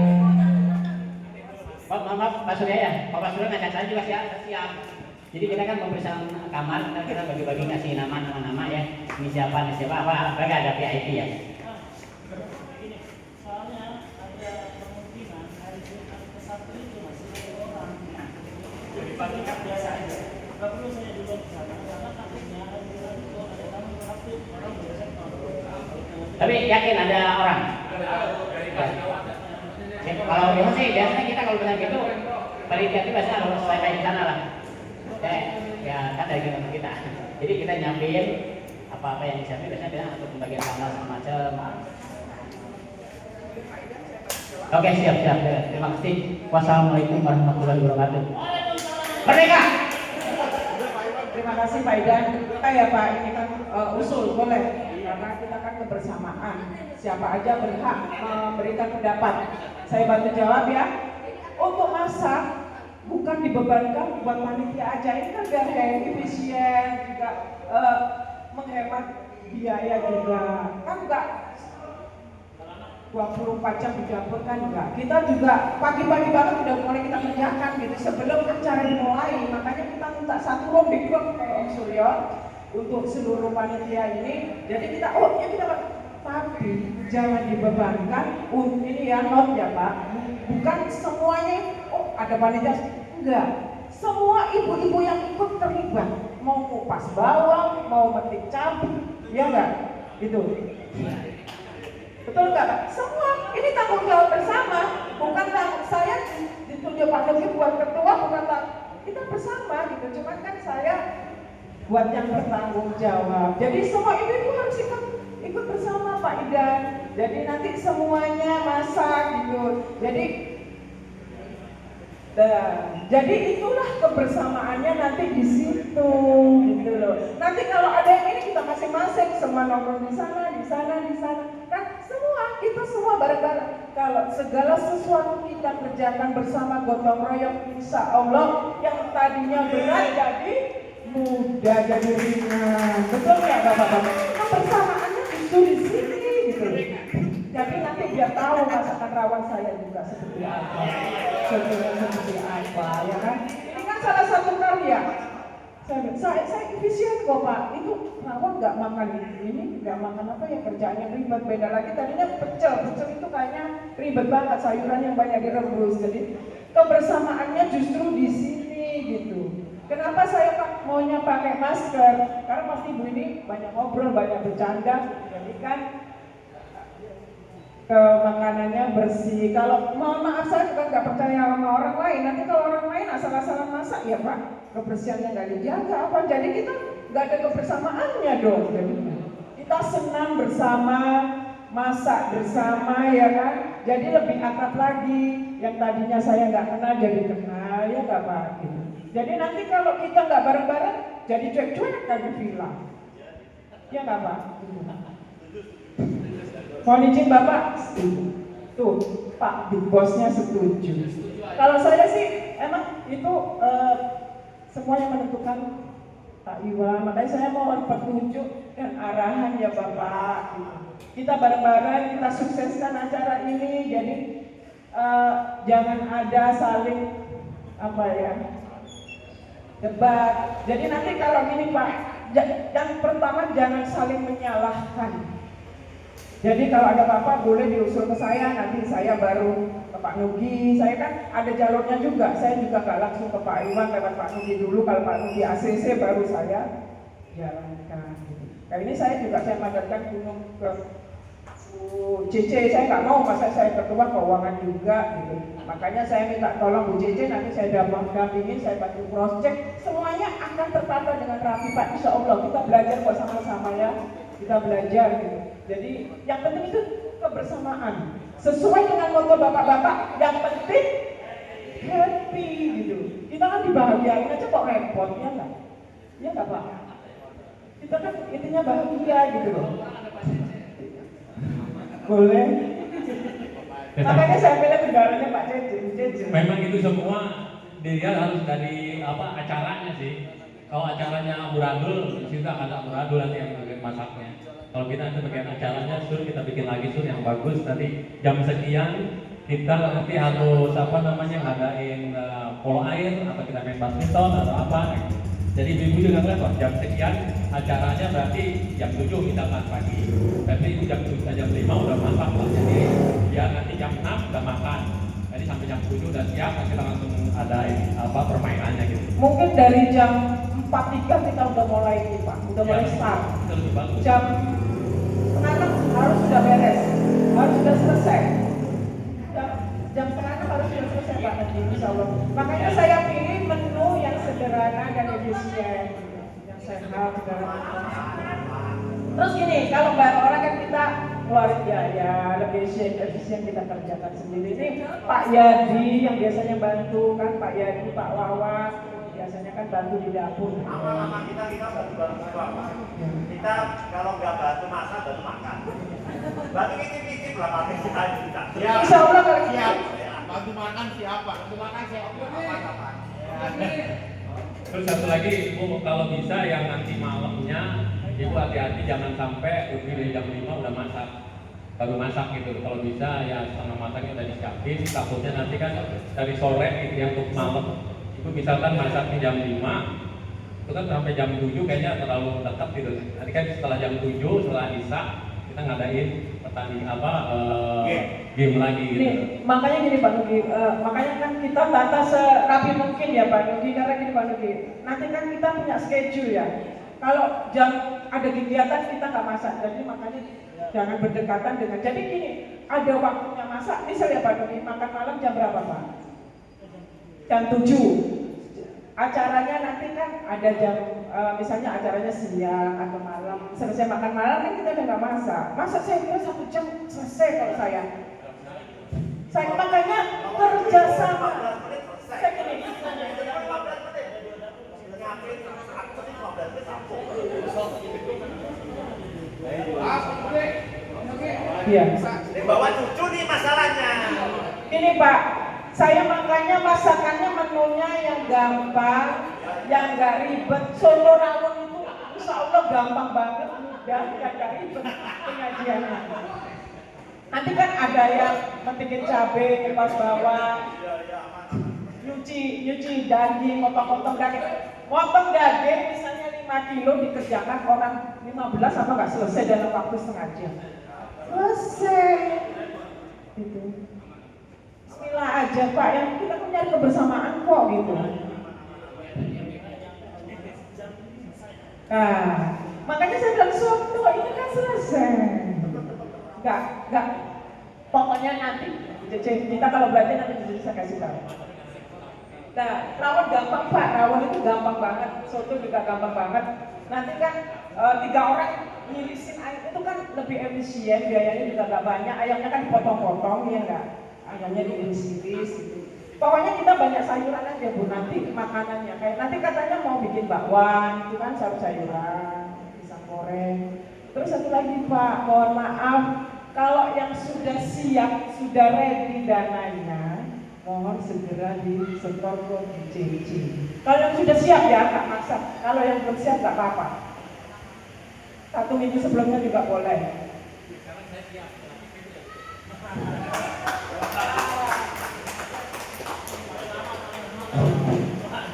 Maaf Pak Surya ya, Pak Surya ngajak saya juga siap. Jadi kita kan pemeriksaan kamar, kita bagi-bagi ngasih nama ya. Ini siapa, apa ada VIP ya. Jadi pagi kan biasa aja, nggak perlu saya duluan ke sana karena takutnya ada tamu aktif orang biasa. Tapi yakin ada orang? Kalau biasa sih biasanya kita kalau bilang gitu panitia itu biasanya harus selesai di sana lah. Ya kan dari kita. Jadi kita nyiapin apa-apa yang disiapin biasanya untuk pembagian tanah segala macam. Oke siap. Terima kasih. Wassalamualaikum warahmatullahi wabarakatuh. Merdeka. Terima kasih Pak Idan. Ya Pak, ini kan usul boleh karena kita kan kebersamaan. Siapa aja berhak memberikan pendapat. Saya bantu jawab ya. Untuk masak bukan dibebankan buat panitia aja. Ini kan biar efisien juga menghemat biaya juga. Kan enggak 24 jam di dapur kan enggak. Kita juga pagi-pagi banget udah mulai kita kerjakan gitu sebelum acara dimulai. Makanya kita minta satu background kayak Om Suryo untuk seluruh panitia ini. Jadi kita tapi jangan dibebankan. Ini ya not ya Pak. Bukan semuanya ada panitia enggak. Semua ibu-ibu yang ikut terlibat mau kupas bawang, mau metik cabai, ya enggak? Gitu. Betul nggak Pak? Semua ini tanggung jawab bersama, bukan saya ditunjuk Pak Negi buat ketua, bukan kita bersama gitu. Cuman kan saya buat yang bertanggung jawab. Jadi semua ibu-ibu harus ikut bersama Pak Idan. Jadi nanti semuanya masak gitu. Jadi itulah kebersamaannya nanti di situ gitu loh. Nanti kalau ada yang ini kita masing-masing semua nongkrong di sana. Kan kita semua bareng-bareng. Kalau segala sesuatu kita kerjakan bersama gotong royong, insya Allah yang tadinya berat jadi mudah, jadi ringan. Betul nggak Bapak-Bapak? Kebersamaannya itu di sini gitu. Jadi nanti biar tahu masakan rawon saya juga seperti apa, ya kan? Ini kan salah satu karya. Saya efisien kok Pak. Itu rawon nggak makan ini, nggak makan apa ya kerjaannya ribet beda lagi. Tadinya pecel itu kayaknya ribet banget sayuran yang banyak direbus. Jadi kebersamaannya justru di sini gitu. Kenapa saya maunya pakai masker? Karena pasti ibu ini banyak ngobrol, banyak bercanda, jadi kan makanannya bersih. Kalau mohon maaf saya juga nggak percaya sama orang lain. Nanti kalau orang lain asal-asalan masak ya Pak, kebersihannya nggak dijaga apa? Jadi kita nggak ada kebersamaannya dong. Jadi kita senang bersama, masak bersama ya kan. Jadi lebih akrab lagi. Yang tadinya saya nggak kenal jadi kenal ya nggak Pak. Gitu. Jadi nanti kalau kita nggak bareng-bareng jadi cuek-cuek kan di villa. Ya nggak Pak. Mohon izin Bapak, tuh Pak Big Boss-nya setuju. Kalau saya sih emang itu semua yang menentukan Pak Iwan. Makanya saya mohon petunjuk dan arahan ya Bapak. Kita bareng-bareng kita sukseskan acara ini. Jadi jangan ada saling apa ya debat. Jadi nanti kalau gini Pak, yang pertama jangan saling menyalahkan. Jadi kalau ada apa-apa boleh diusul ke saya, nanti saya baru ke Pak Nugi. Saya kan ada jalurnya juga, saya juga gak langsung ke Pak Iwan lewat Pak Nugi dulu. Kalau Pak Nugi ACC baru saya jalankan. Kali ini saya juga padatkan gunung ke CC, saya nggak mau masa saya ketua keuangan juga gitu. Makanya saya minta tolong Bu CC, nanti saya dampingin, saya bantu cross check. Semuanya akan tertata dengan rapi Pak, insya Allah. Kita belajar kok sama-sama ya, kita belajar gitu. Jadi yang penting itu kebersamaan. Sesuai dengan moto bapak-bapak, yang penting happy gitu. Kita kan dibahagiain aja kok repot, ya nggak? Ya nggak Pak? Kita kan intinya bahagia gitu loh. Boleh? Makanya saya pilih kendalanya Pak Cece. Memang itu semua dilihat harus dari apa acaranya sih. Kalau acaranya amburadul, kita ada amburadul nanti yang bikin masaknya. Kalau kita nanti bagian acaranya, kita bikin lagi yang bagus. Nanti jam sekian kita nanti harus ngadain polo air atau kita main badminton atau apa. Jadi ibu juga ngeliat jam sekian acaranya berarti jam 7 misalkan pagi. Berarti itu jam 5 udah masak lah. Jadi ya nanti jam 6 udah makan. Jadi sampai jam 7 udah siap, kita langsung adain permainannya gitu. Mungkin dari jam 4.3 kita udah mulai ini Pak, udah mulai start. Jam 5 harus sudah beres, harus sudah selesai. Jam 5 harus sudah selesai Pak nanti insya Allah. Makanya saya pilih menu yang sederhana dan efisien, yang sehat dan terus gini, kalau bayar orang kan kita keluarin biaya, lebih efisien kita kerjakan sendiri. Ini Pak Yadi yang biasanya bantu kan, Pak Yadi, Pak Wawan biasanya kan bantu di dapur. Lama-lama kita bantu semua. Kita kalau nggak bantu masak, bantu makan. Bantu ngicip-ngicip lah pakai kita. Insya Allah kalau siap. Bantu makan siapa? Bantu makan siapa? Apa? Terus satu lagi Ibu, kalau bisa yang nanti malamnya Ibu hati-hati jangan sampai lebih dari jam 5 udah masak, baru masak gitu. Kalau bisa ya setengah matangnya udah disiapin. Takutnya nanti kan dari sore gitu yang untuk malam. Ibu misalkan masak di jam 5, itu kan sampai jam 7 kayaknya terlalu tetap gitu. Nanti kan setelah jam 7 setelah Isya kita ngadain pertandingan game lagi gitu. Nih, makanya gini Pak Nugi, makanya kan kita tata serapi mungkin ya Pak Nugi, karena gini Pak Nugi, nanti kan kita punya schedule ya. Kalau jam ada kegiatan kita nggak masak, jadi makanya jangan berdekatan dengan. Jadi gini, ada waktunya masak, misalnya Pak Nugi makan malam jam berapa Pak? Jam 7. Acaranya nanti kan ada jam, misalnya acaranya siang atau malam. Selesai makan malam kan kita udah nggak masak. Masak saya kira 1 jam selesai kalau saya. Saya makanya kerjasama. Saya gini. Iya. Bawa cucu nih masalahnya. Ini Pak, saya makanya masakannya menunya yang gampang, yang nggak ribet. Soto rawon itu, insya Allah gampang banget, mudah, nggak ribet penyajiannya. Nanti kan ada yang metikin cabai, kupas bawang, nyuci daging, potong-potong daging. Potong daging misalnya 5 kilo dikerjakan orang 15 apa nggak selesai dalam waktu setengah jam. Selesai. Gitu. Bismillah aja Pak, yang kita kan nyari kebersamaan kok gitu. Nah, makanya saya bilang soto ini kan selesai. Enggak. Pokoknya nanti kita kalau belajar nanti bisa kasih tahu. Nah, rawon gampang Pak, rawon itu gampang banget, soto juga gampang banget. Nanti kan 3 orang ngirisin air itu kan lebih efisien, biayanya juga gak banyak. Ayamnya kan dipotong-potong ya enggak, ayamnya diiris-iris gitu. Pokoknya kita banyak sayuran aja Bu, nanti makanannya kayak nanti katanya mau bikin bakwan, itu kan sayur-sayuran, pisang goreng. Terus satu lagi Pak, mohon maaf, kalau yang sudah siap, sudah ready dananya, mohon segera disetor ke DJJ. Kalau yang sudah siap ya, nggak maksa. Kalau yang belum siap nggak apa-apa. 1 minggu sebelumnya juga boleh.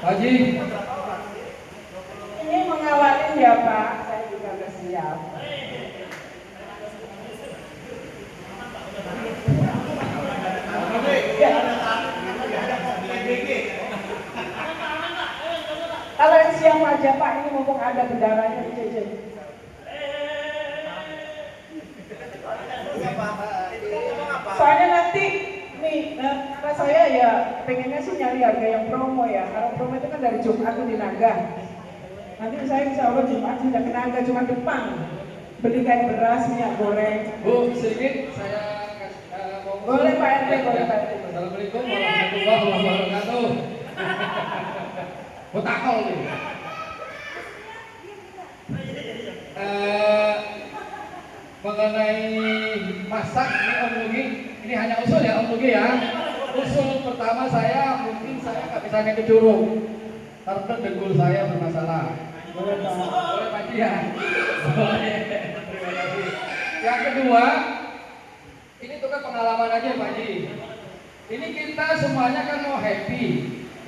Pak Haji, Ini mengawalin ya Pak, saya juga udah siap. Kalau yang siap aja Pak, ini mumpung ada bendaranya di JJ. Soalnya nanti nih, karena saya ya pengennya sih nyari harga yang promo ya. Kalau promo itu kan dari Jumat tuh di Naga. Nanti saya insya Allah Jumat sudah ke Naga cuma depan. Beli kayak beras, minyak goreng. Bu, sedikit saya mau. Boleh Pak RT, boleh Pak RT. Assalamualaikum warahmatullahi wabarakatuh. Botakol nih. Mengenai masak ini Om Lugi, ini hanya usul ya Om Lugi ya. Usul pertama saya mungkin saya nggak bisa naik ke Curug karena dengkul saya bermasalah. Boleh Pak, boleh Pak Ji ya. Boleh. Terima kasih. Yang kedua, ini tuh kan pengalaman aja Pak Ji. Ini kita semuanya kan mau happy,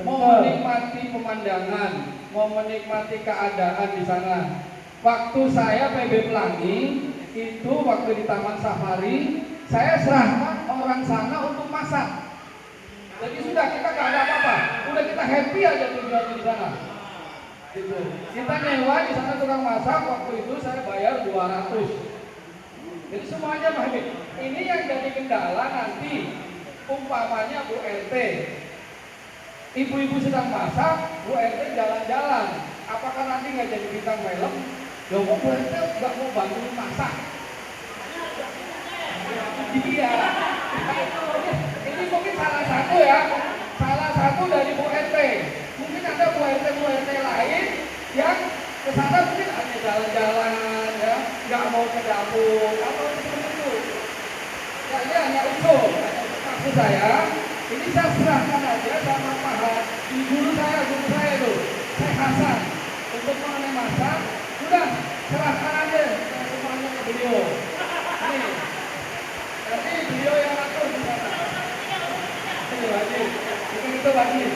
mau menikmati pemandangan, mau menikmati keadaan di sana. Waktu saya PB Pelangi itu waktu di Taman Safari, saya serahkan orang sana untuk masak. Jadi sudah kita nggak ada apa-apa, udah kita happy aja tujuan di sana. Gitu. Kita nyewa di sana tukang masak, waktu itu saya bayar 200. Jadi semuanya happy. Ini yang jadi kendala nanti, umpamanya Bu RT, ibu-ibu sedang masak, Bu RT jalan-jalan. Apakah nanti nggak jadi bintang film? Loh kok Bu RT nggak mau bantuin masak? Iya. Ini mungkin salah satu ya, salah satu dari Bu RT. Mungkin ada Bu RT lain yang kesana mungkin hanya jalan-jalan ya, nggak mau ke dapur, atau seperti itu. Ya ini hanya usul. Maksud saya, ini saya serahkan aja sama guru saya itu, Syekh Hasan, untuk mengenai masak. Sudah serahkan aja semuanya ke beliau. Ini, nanti beliau yang atur di sana. Itu wajib, itu wajib.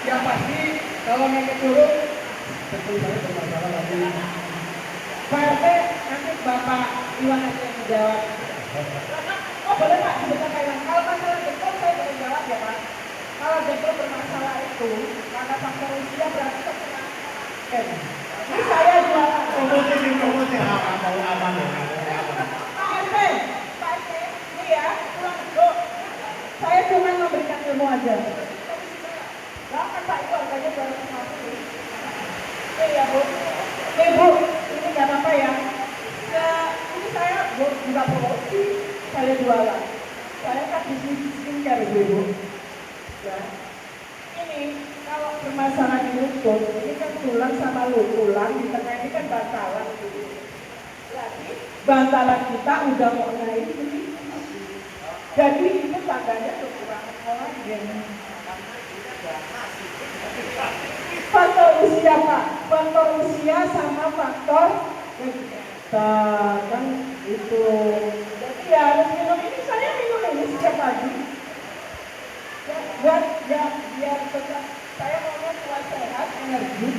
Yang pasti kalau naik ke Curug, tentu saya bermasalah lagi. Pak RT, nanti Bapak Iwan aja yang menjawab. Oh boleh Pak, sebentar kayak kalau masalah jempol saya boleh jawab ya Pak. Kalau jempol bermasalah itu, karena faktor usia berarti terkena. Ini saya jualan. Promosi apa mau apa nih? Pak RT, ini ya, pulang dulu. Saya cuma memberikan ilmu aja. Lah kan Pak itu harganya 250. Ya Bu, Bu, ini nggak apa-apa ya. Ini saya buka promosi, saya jualan. Saya kan bisnis skincare Bu. Ya. Ini kalau permasalahan lutut, ini kan tulang sama tulang di tengah ini kan bantalan gitu. Jadi bantalan kita udah mau naik ini. Jadi itu tandanya kekurangan kolagen. Faktor usia Pak, faktor usia sama faktor kan itu. Jadi ya harus minum ini, saya minum ini setiap pagi. Biar tetap saya maunya kuat sehat, energi.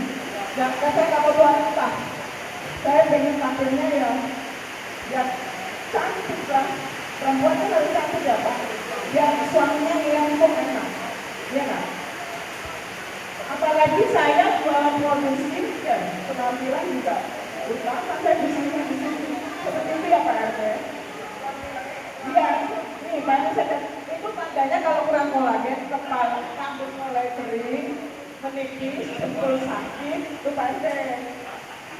Dan saya nggak mau tuan entah. Saya pengen tampilnya ya cantik lah. Perempuan kan harus cantik ya Pak. yang suaminya ngilang enak, ya nggak? Apalagi saya jualan produksi, ya penampilan juga utama saya di sini. Seperti itu ya Pak RT. Iya, nih banyak saya itu tandanya kalau kurang kolagen, kepala, rambut mulai kering, menipis, dengkul sakit, itu Pak RT.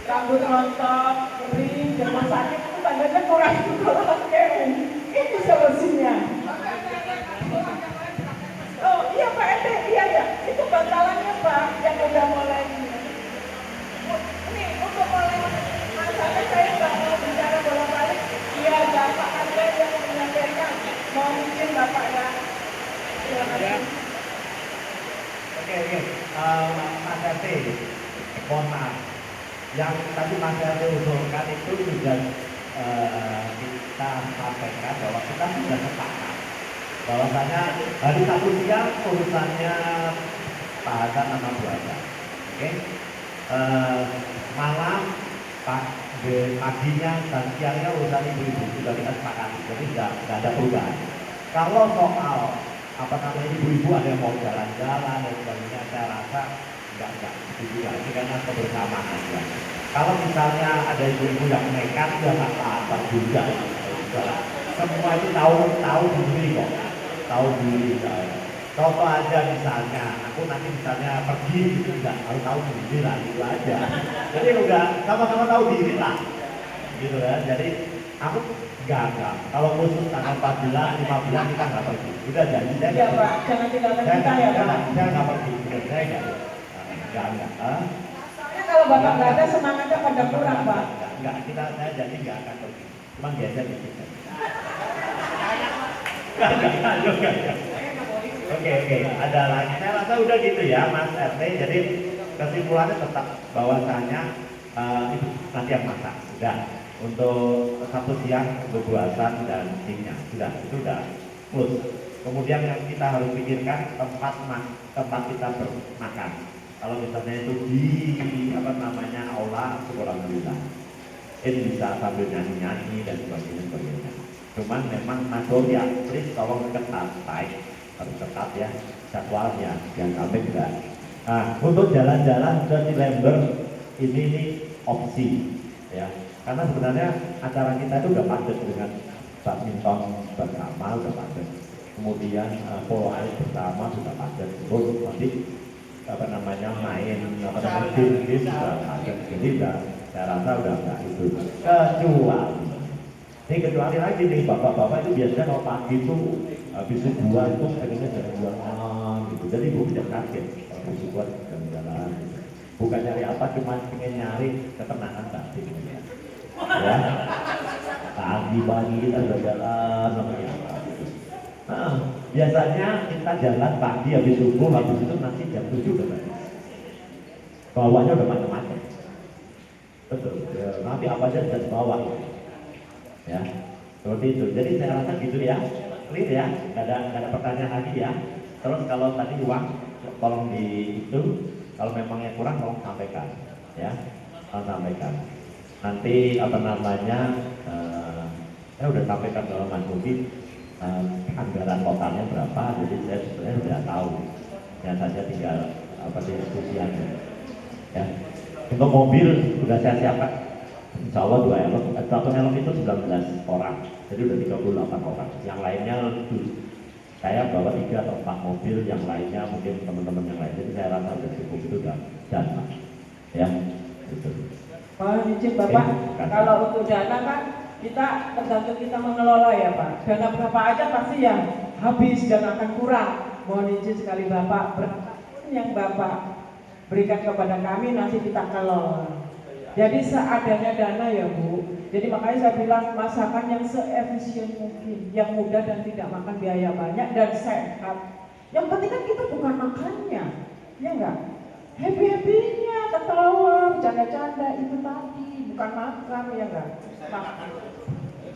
Rambut rontok, kering, dengkul sakit, itu tandanya kurang kolagen. Itu solusinya. Oh iya Pak RT, iya ya, itu bantalannya Pak yang udah mulai ini untuk mulai masalahnya saya nggak mau bicara bolak-balik. Iya Bapak ada yang menyampaikan, mau mungkin Bapak ya. Silakan. Oke, Mas RT, mohon maaf. Yang tadi Mas RT usulkan itu sudah kita sampaikan bahwa kita sudah sepakat bahwasanya hari Sabtu siang urusannya Pak Hasan sama Bu Hasan. Oke. Malam paginya dan siangnya urusan ibu-ibu sudah kita sepakati. Jadi tidak ada perubahan. Kalau soal ibu-ibu ada yang mau jalan-jalan dan sebagainya, saya rasa enggak setuju lagi karena kebersamaan aja. Kalau misalnya ada ibu-ibu yang nekat ya nggak apa-apa juga. Semua itu tahu diri kok. Tahu diri saya. Contoh aja misalnya, aku nanti misalnya pergi gitu enggak tahu diri lah, itu aja. Jadi udah sama-sama tahu diri lah, gitu kan. Jadi aku enggak. Kalau khusus tanggal 14, 15 kita nggak pergi. Udah janji saya. Iya Pak, jangan tinggalkan kita ya Pak. Saya nggak pergi, saya enggak. Soalnya kalau Bapak nggak ada semangatnya pada kurang Pak. Enggak, saya jadi nggak akan pergi. Cuma geser dikit. Enggak. Oke, ada lagi. Saya rasa udah gitu ya Mas RT. Jadi kesimpulannya tetap bahwasanya itu nanti yang masak. Sudah. Untuk Sabtu siang berbuatan dan timnya itu udah plus. Kemudian yang kita harus pikirkan tempat kita bermakan. Kalau misalnya itu di aula, alhamdulillah. Ini bisa sambil nyanyi dan sebagainya. Cuman memang ya, please tolong ketat, harus ketat ya jadwalnya, jangan sampai enggak. Nah, untuk jalan-jalan ke Cilember ini opsi ya, karena sebenarnya acara kita itu udah padat dengan badminton bersama udah padat, kemudian polo air bersama sudah padat, terus nanti main game sudah padat, jadi udah saya rasa udah enggak itu kecuali lagi nih bapak-bapak itu biasanya kalau pagi itu habis subuhan itu pengennya jalan-jalan gitu, jadi ibu tidak kaget kalau habis subuhan jalan-jalan gitu. Bukan nyari apa, cuma pengen nyari ketenangan batin ya. Pagi-pagi kita jalan namanya gitu. Biasanya kita jalan pagi habis subuh, habis itu nanti jam 7 udah balik. Bawahnya udah macam-macam. Betul, ya, nanti apa aja bisa dibawa ya, seperti itu. Jadi saya rasa gitu ya, clear ya, nggak ada pertanyaan lagi ya. Terus kalau tadi uang tolong di itu, kalau memangnya kurang tolong sampaikan ya, tolong sampaikan. Nanti saya udah sampaikan dalam Mas Bobi anggaran totalnya berapa, jadi saya sebenarnya sudah tahu ya, saja tinggal diskusi aja ya. Untuk mobil sudah saya siapkan, insya Allah 2 elok, 1 elok itu 19 orang, jadi udah 38 orang. Yang lainnya saya bawa 3 atau 4 mobil, yang lainnya mungkin teman-teman yang lain. Jadi saya rasa udah cukup, itu udah dana ya, gitu. Mohon izin Bapak, kalau untuk dana kan kita tergantung kita mengelola ya Pak. Dana berapa aja pasti ya habis dan akan kurang. Mohon izin sekali Bapak, berapapun yang Bapak berikan kepada kami nanti kita kelola. Jadi seadanya dana ya Bu. Jadi makanya saya bilang masakan yang seefisien mungkin, yang mudah dan tidak makan biaya banyak dan sehat. Yang penting kan kita bukan makannya, ya enggak? Happy-happynya, ketawa, bercanda-canda itu tadi, bukan makan ya enggak?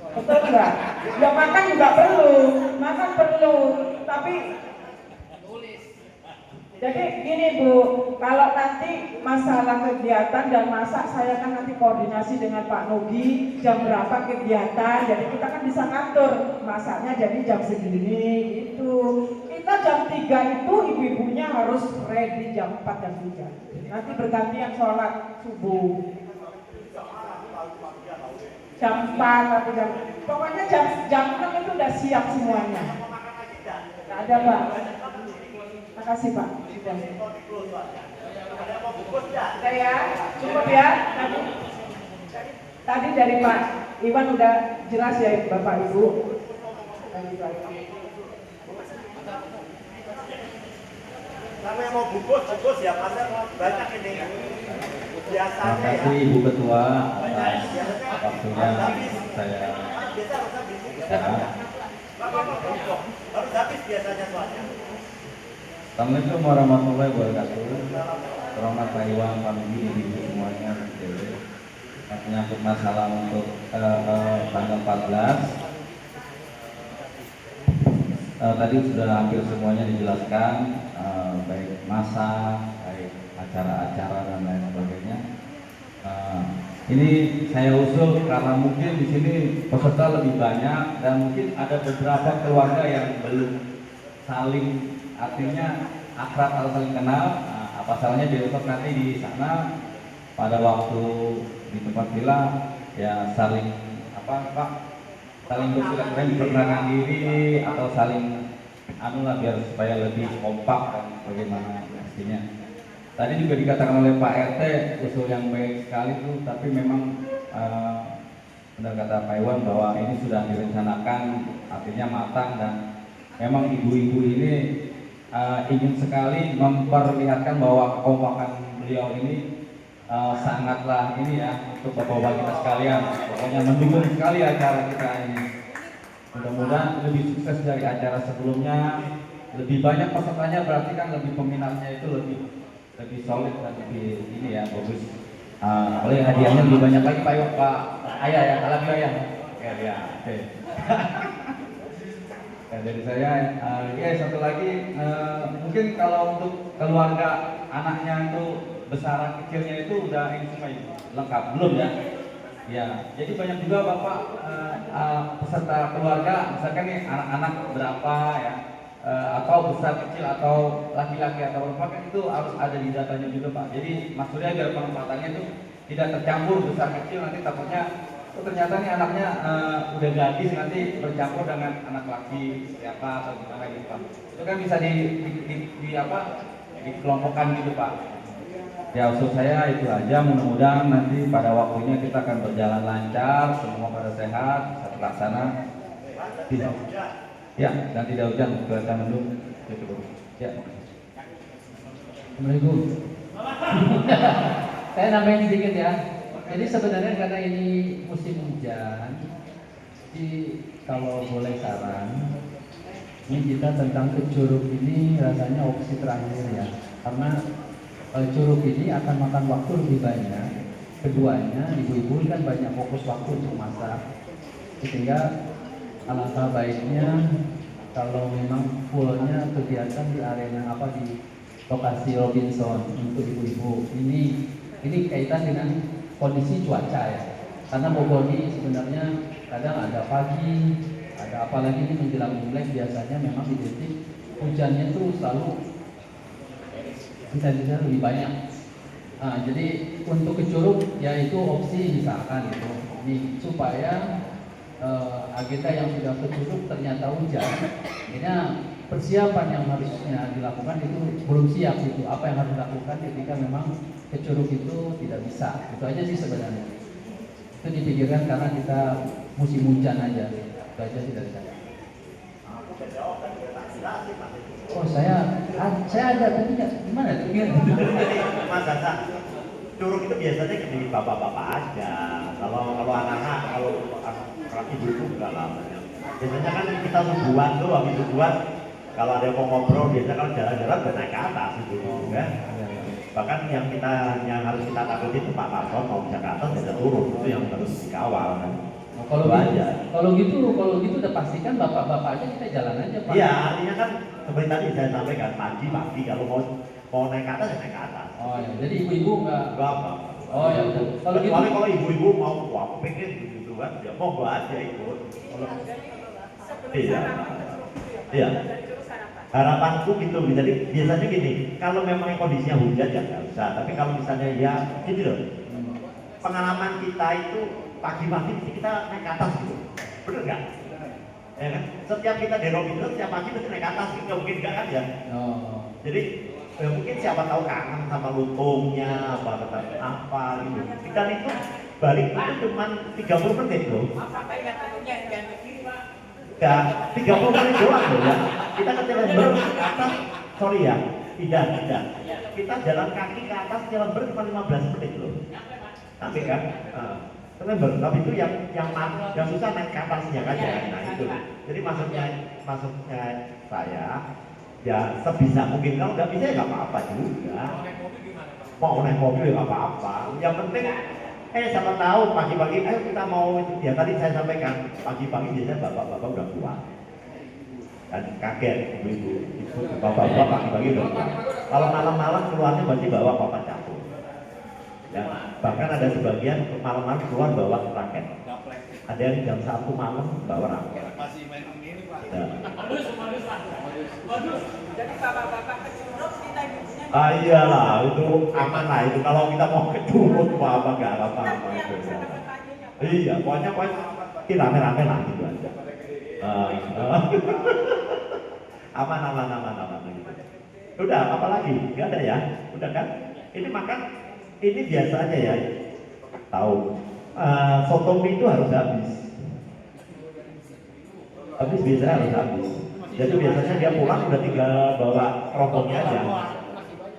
Betul enggak? Ya makan juga perlu, makan perlu, tapi Jadi gini Bu, kalau nanti masalah kegiatan dan masak saya kan nanti koordinasi dengan Pak Nugi jam berapa kegiatan, jadi kita kan bisa ngatur masaknya jadi jam segini gitu. Kita jam 3 itu ibu-ibunya harus ready jam 4 jam 3. Nanti bergantian sholat subuh. Jam 4 atau pokoknya jam 6 itu udah siap semuanya. Nggak ada Pak. Makasih Pak. Sudah. Sudah ya, cukup ya. Tadi dari Pak Iwan udah jelas ya Bapak Ibu. Kalau yang mau bungkus ya, pasar banyak ini. Terima Biasanya kasih ya. Ibu Ketua Banyak atas biasanya waktunya saya biasa harus habis. bicara. Harus habis biasanya soalnya. Assalamualaikum warahmatullahi wabarakatuh. Selamat Pak Iwan, Pak Nugi, Ibu semuanya. Menyangkut masalah untuk tanggal 14. Tadi sudah hampir semuanya dijelaskan, baik masa, baik acara-acara dan lain sebagainya. Ini saya usul karena mungkin di sini peserta lebih banyak dan mungkin ada beberapa keluarga yang belum saling, artinya akrab atau saling kenal. Apa salahnya besok nanti di sana pada waktu di tempat villa ya saling saling berkenalan diri atau saling biar supaya lebih kompak dan bagaimana pastinya. Tadi juga dikatakan oleh Pak RT usul yang baik sekali tuh, tapi memang benar kata Pak Iwan bahwa ini sudah direncanakan, artinya matang, dan memang ibu-ibu ini ingin sekali memperlihatkan bahwa kekompakan beliau ini sangatlah ini ya untuk bapak-bapak kita sekalian. Pokoknya mendukung sekali acara kita ini. Mudah-mudahan lebih sukses dari acara sebelumnya. Lebih banyak pesertanya berarti kan lebih peminatnya itu lebih solid dan lebih ini ya bagus. Apalagi hadiahnya lebih banyak lagi Pak Ayah ya, kalau Ayah. Ya, oke. Ya, dari saya, ya satu lagi, mungkin kalau untuk keluarga anaknya itu besaran kecilnya itu udah ini semua lengkap belum ya? Ya, jadi banyak juga Bapak peserta keluarga, misalkan nih anak-anak berapa ya, atau besar kecil atau laki-laki atau perempuan itu harus ada di datanya juga Pak. Jadi maksudnya agar penempatannya itu tidak tercampur besar kecil, nanti takutnya ternyata nih anaknya udah gadis nanti bercampur dengan anak laki siapa atau gimana gitu Pak. Itu kan bisa dikelompokkan gitu Pak. Ya usul saya itu aja, mudah-mudahan nanti pada waktunya kita akan berjalan lancar, semua pada sehat, bisa terlaksana. Ya, dan tidak hujan, cuaca mendung. Ya. Assalamualaikum. Saya nambahin sedikit ya. Jadi sebenarnya karena ini musim hujan, jadi kalau boleh saran, ini kita tentang ke curug ini rasanya opsi terakhir ya, karena curug ini akan makan waktu lebih banyak. Keduanya, ibu-ibu kan banyak fokus waktu untuk masak, sehingga alangkah baiknya kalau memang fullnya kegiatan di arena di lokasi Robinson untuk ibu-ibu. Ini kaitan dengan kondisi cuaca ya, karena Bogor ini sebenarnya kadang ada pagi, ada apalagi ini menjelang Imlek biasanya memang identik hujannya tuh selalu intensitasnya lebih banyak. Jadi untuk ke curug yaitu opsi misalkan itu ini supaya agenda yang sudah ke curug ternyata hujan, ini persiapan yang harusnya dilakukan itu belum siap itu. Apa yang harus dilakukan ketika memang ke curug itu tidak bisa, itu aja sih sebenarnya. Itu dipikirkan karena kita musim hujan aja, itu aja sih dari saya. Oh saya ada tapi gimana tuh? Mas Hasan, curug itu biasanya di bapak-bapak aja. Kalau anak-anak, kalau ibu-ibu enggak lama. Biasanya kan kita subuhan tuh, habis subuhan kalau ada yang mau ngobrol biasanya kalau jalan-jalan naik ke atas gitu kan. Bahkan yang harus kita takuti itu Pak Marton mau bisa ke atas bisa turun, itu yang harus dikawal kan. Kalau gitu udah pastikan bapak-bapak aja kita jalan aja Pak. Iya, artinya kan seperti tadi saya sampaikan pagi kalau mau Mau naik ke atas ya naik ke atas. Oh ya, jadi ibu-ibu nggak. Enggak apa. Oh ya udah. Kalau gitu. Kecuali kalau ibu-ibu mau, wah aku pengen gitu kan, ya mau gua aja ikut. Kalau iya, iya. Harapanku gitu, jadi biasanya gini, kalau memang kondisinya hujan ya nggak usah. Tapi kalau misalnya ya gitu loh, pengalaman kita itu pagi-pagi kita naik ke atas gitu, bener nggak? Ya kan? Setiap kita di Robi itu setiap pagi mesti naik ke atas, nggak mungkin nggak kan ya? Oh. Jadi ya mungkin siapa tahu kangen sama lumpungnya apa gitu. Dan itu balik itu cuma 30 menit loh. Ya 30 menit doang loh ya. Kita ke Cilember ke atas, sorry ya, tidak. Kita jalan kaki ke atas Cilember cuma 15 menit loh. Nanti kan, Cilember, tapi itu yang susah naik ke atasnya kan ya. Nah itu. Jadi maksudnya saya ya sebisa mungkin, kalau nggak bisa ya nggak apa-apa juga. Mau naik mobil ya nggak apa-apa. Yang penting siapa tahu pagi-pagi ayo kita mau itu ya, tadi saya sampaikan pagi-pagi biasanya bapak-bapak udah kuat dan kaget ibu bapak-bapak pagi-pagi udah kuat. Kalau malam-malam keluarnya berarti bawa papan catur ya, bahkan ada sebagian malam-malam keluar bawa raket, ada yang jam 1 malam bawa raket. Jadi bapak-bapak kecuruk kita ibunya. Iyalah itu aman lah itu, kalau kita mau kecurut apa nggak apa-apa itu. Iya, pokoknya rame-rame lah gitu aja. Aman gitu. Udah, apa lagi? Nggak ada ya? Udah kan? Ini makan, ini biasa aja ya. Tahu, soto mie itu harus habis. Habis biasanya harus habis. Jadi biasanya dia pulang udah tinggal bawa rokoknya aja.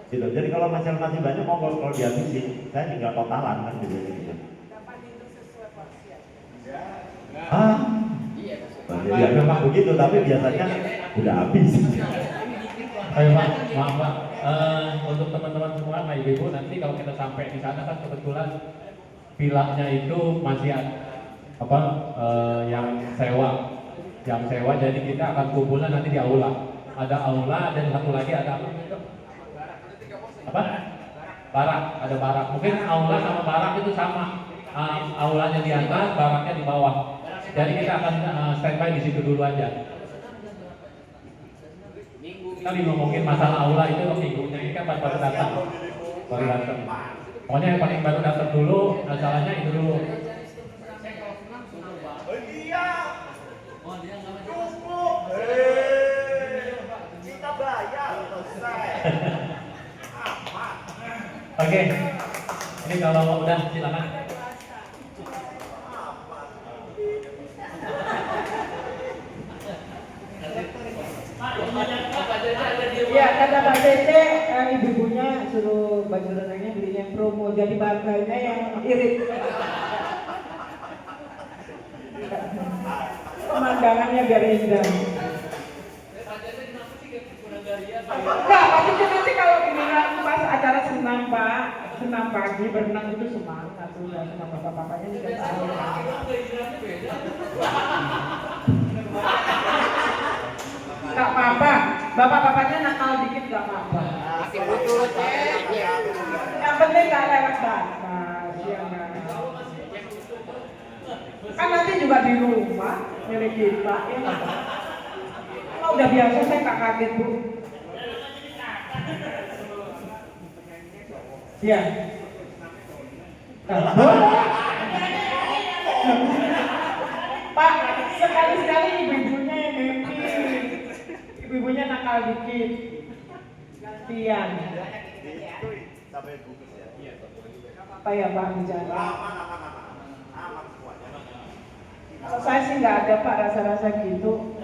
Gitu. Jadi kalau masih banyak mau kalau dihabisin, saya tinggal totalan kan gitu. Ya memang begitu, tapi biasanya udah habis. Ayo Pak, maaf Pak. Untuk teman-teman semua, Pak Ibu, nanti kalau kita sampai di sana kan kebetulan vilanya itu masih ada yang sewa. Jadi kita akan kumpulnya nanti di aula. Ada aula dan satu lagi ada apa? Barak, ada barak. Mungkin aula sama barak itu sama. Aulanya di atas, baraknya di bawah. Jadi kita akan standby di situ dulu aja. Tadi ngomongin masalah aula itu minggunya ini kan baru datang. Pokoknya yang paling baru datang dulu, masalahnya itu dulu. Kita bayar selesai. Oke, ini kalau udah silakan. Ya, kata Pak Cece, ibu-ibunya suruh baju renangnya beli yang promo, jadi bahannya yang irit. Pemandangannya biar indah. Enggak, Pak Cece nanti kalau giliran pas acara senam Pak, senam pagi berenang itu semangat sudah sama bapak-bapaknya juga tahu. Gak apa-apa, bapak-bapaknya nakal dikit gak apa-apa. Yang penting gak lewat batas, ya kan? Kan nanti juga di rumah milik kita, ya kan? Kalau udah biasa saya gak kaget Bu. Ya. Pak, sekali-sekali ibu-ibunya yang happy. Ibu-ibunya nakal dikit. Gantian. Sampai bungkus ya. Apa ya Pak bicara? Aman semuanya. Kalau saya sih nggak ada Pak rasa-rasa gitu.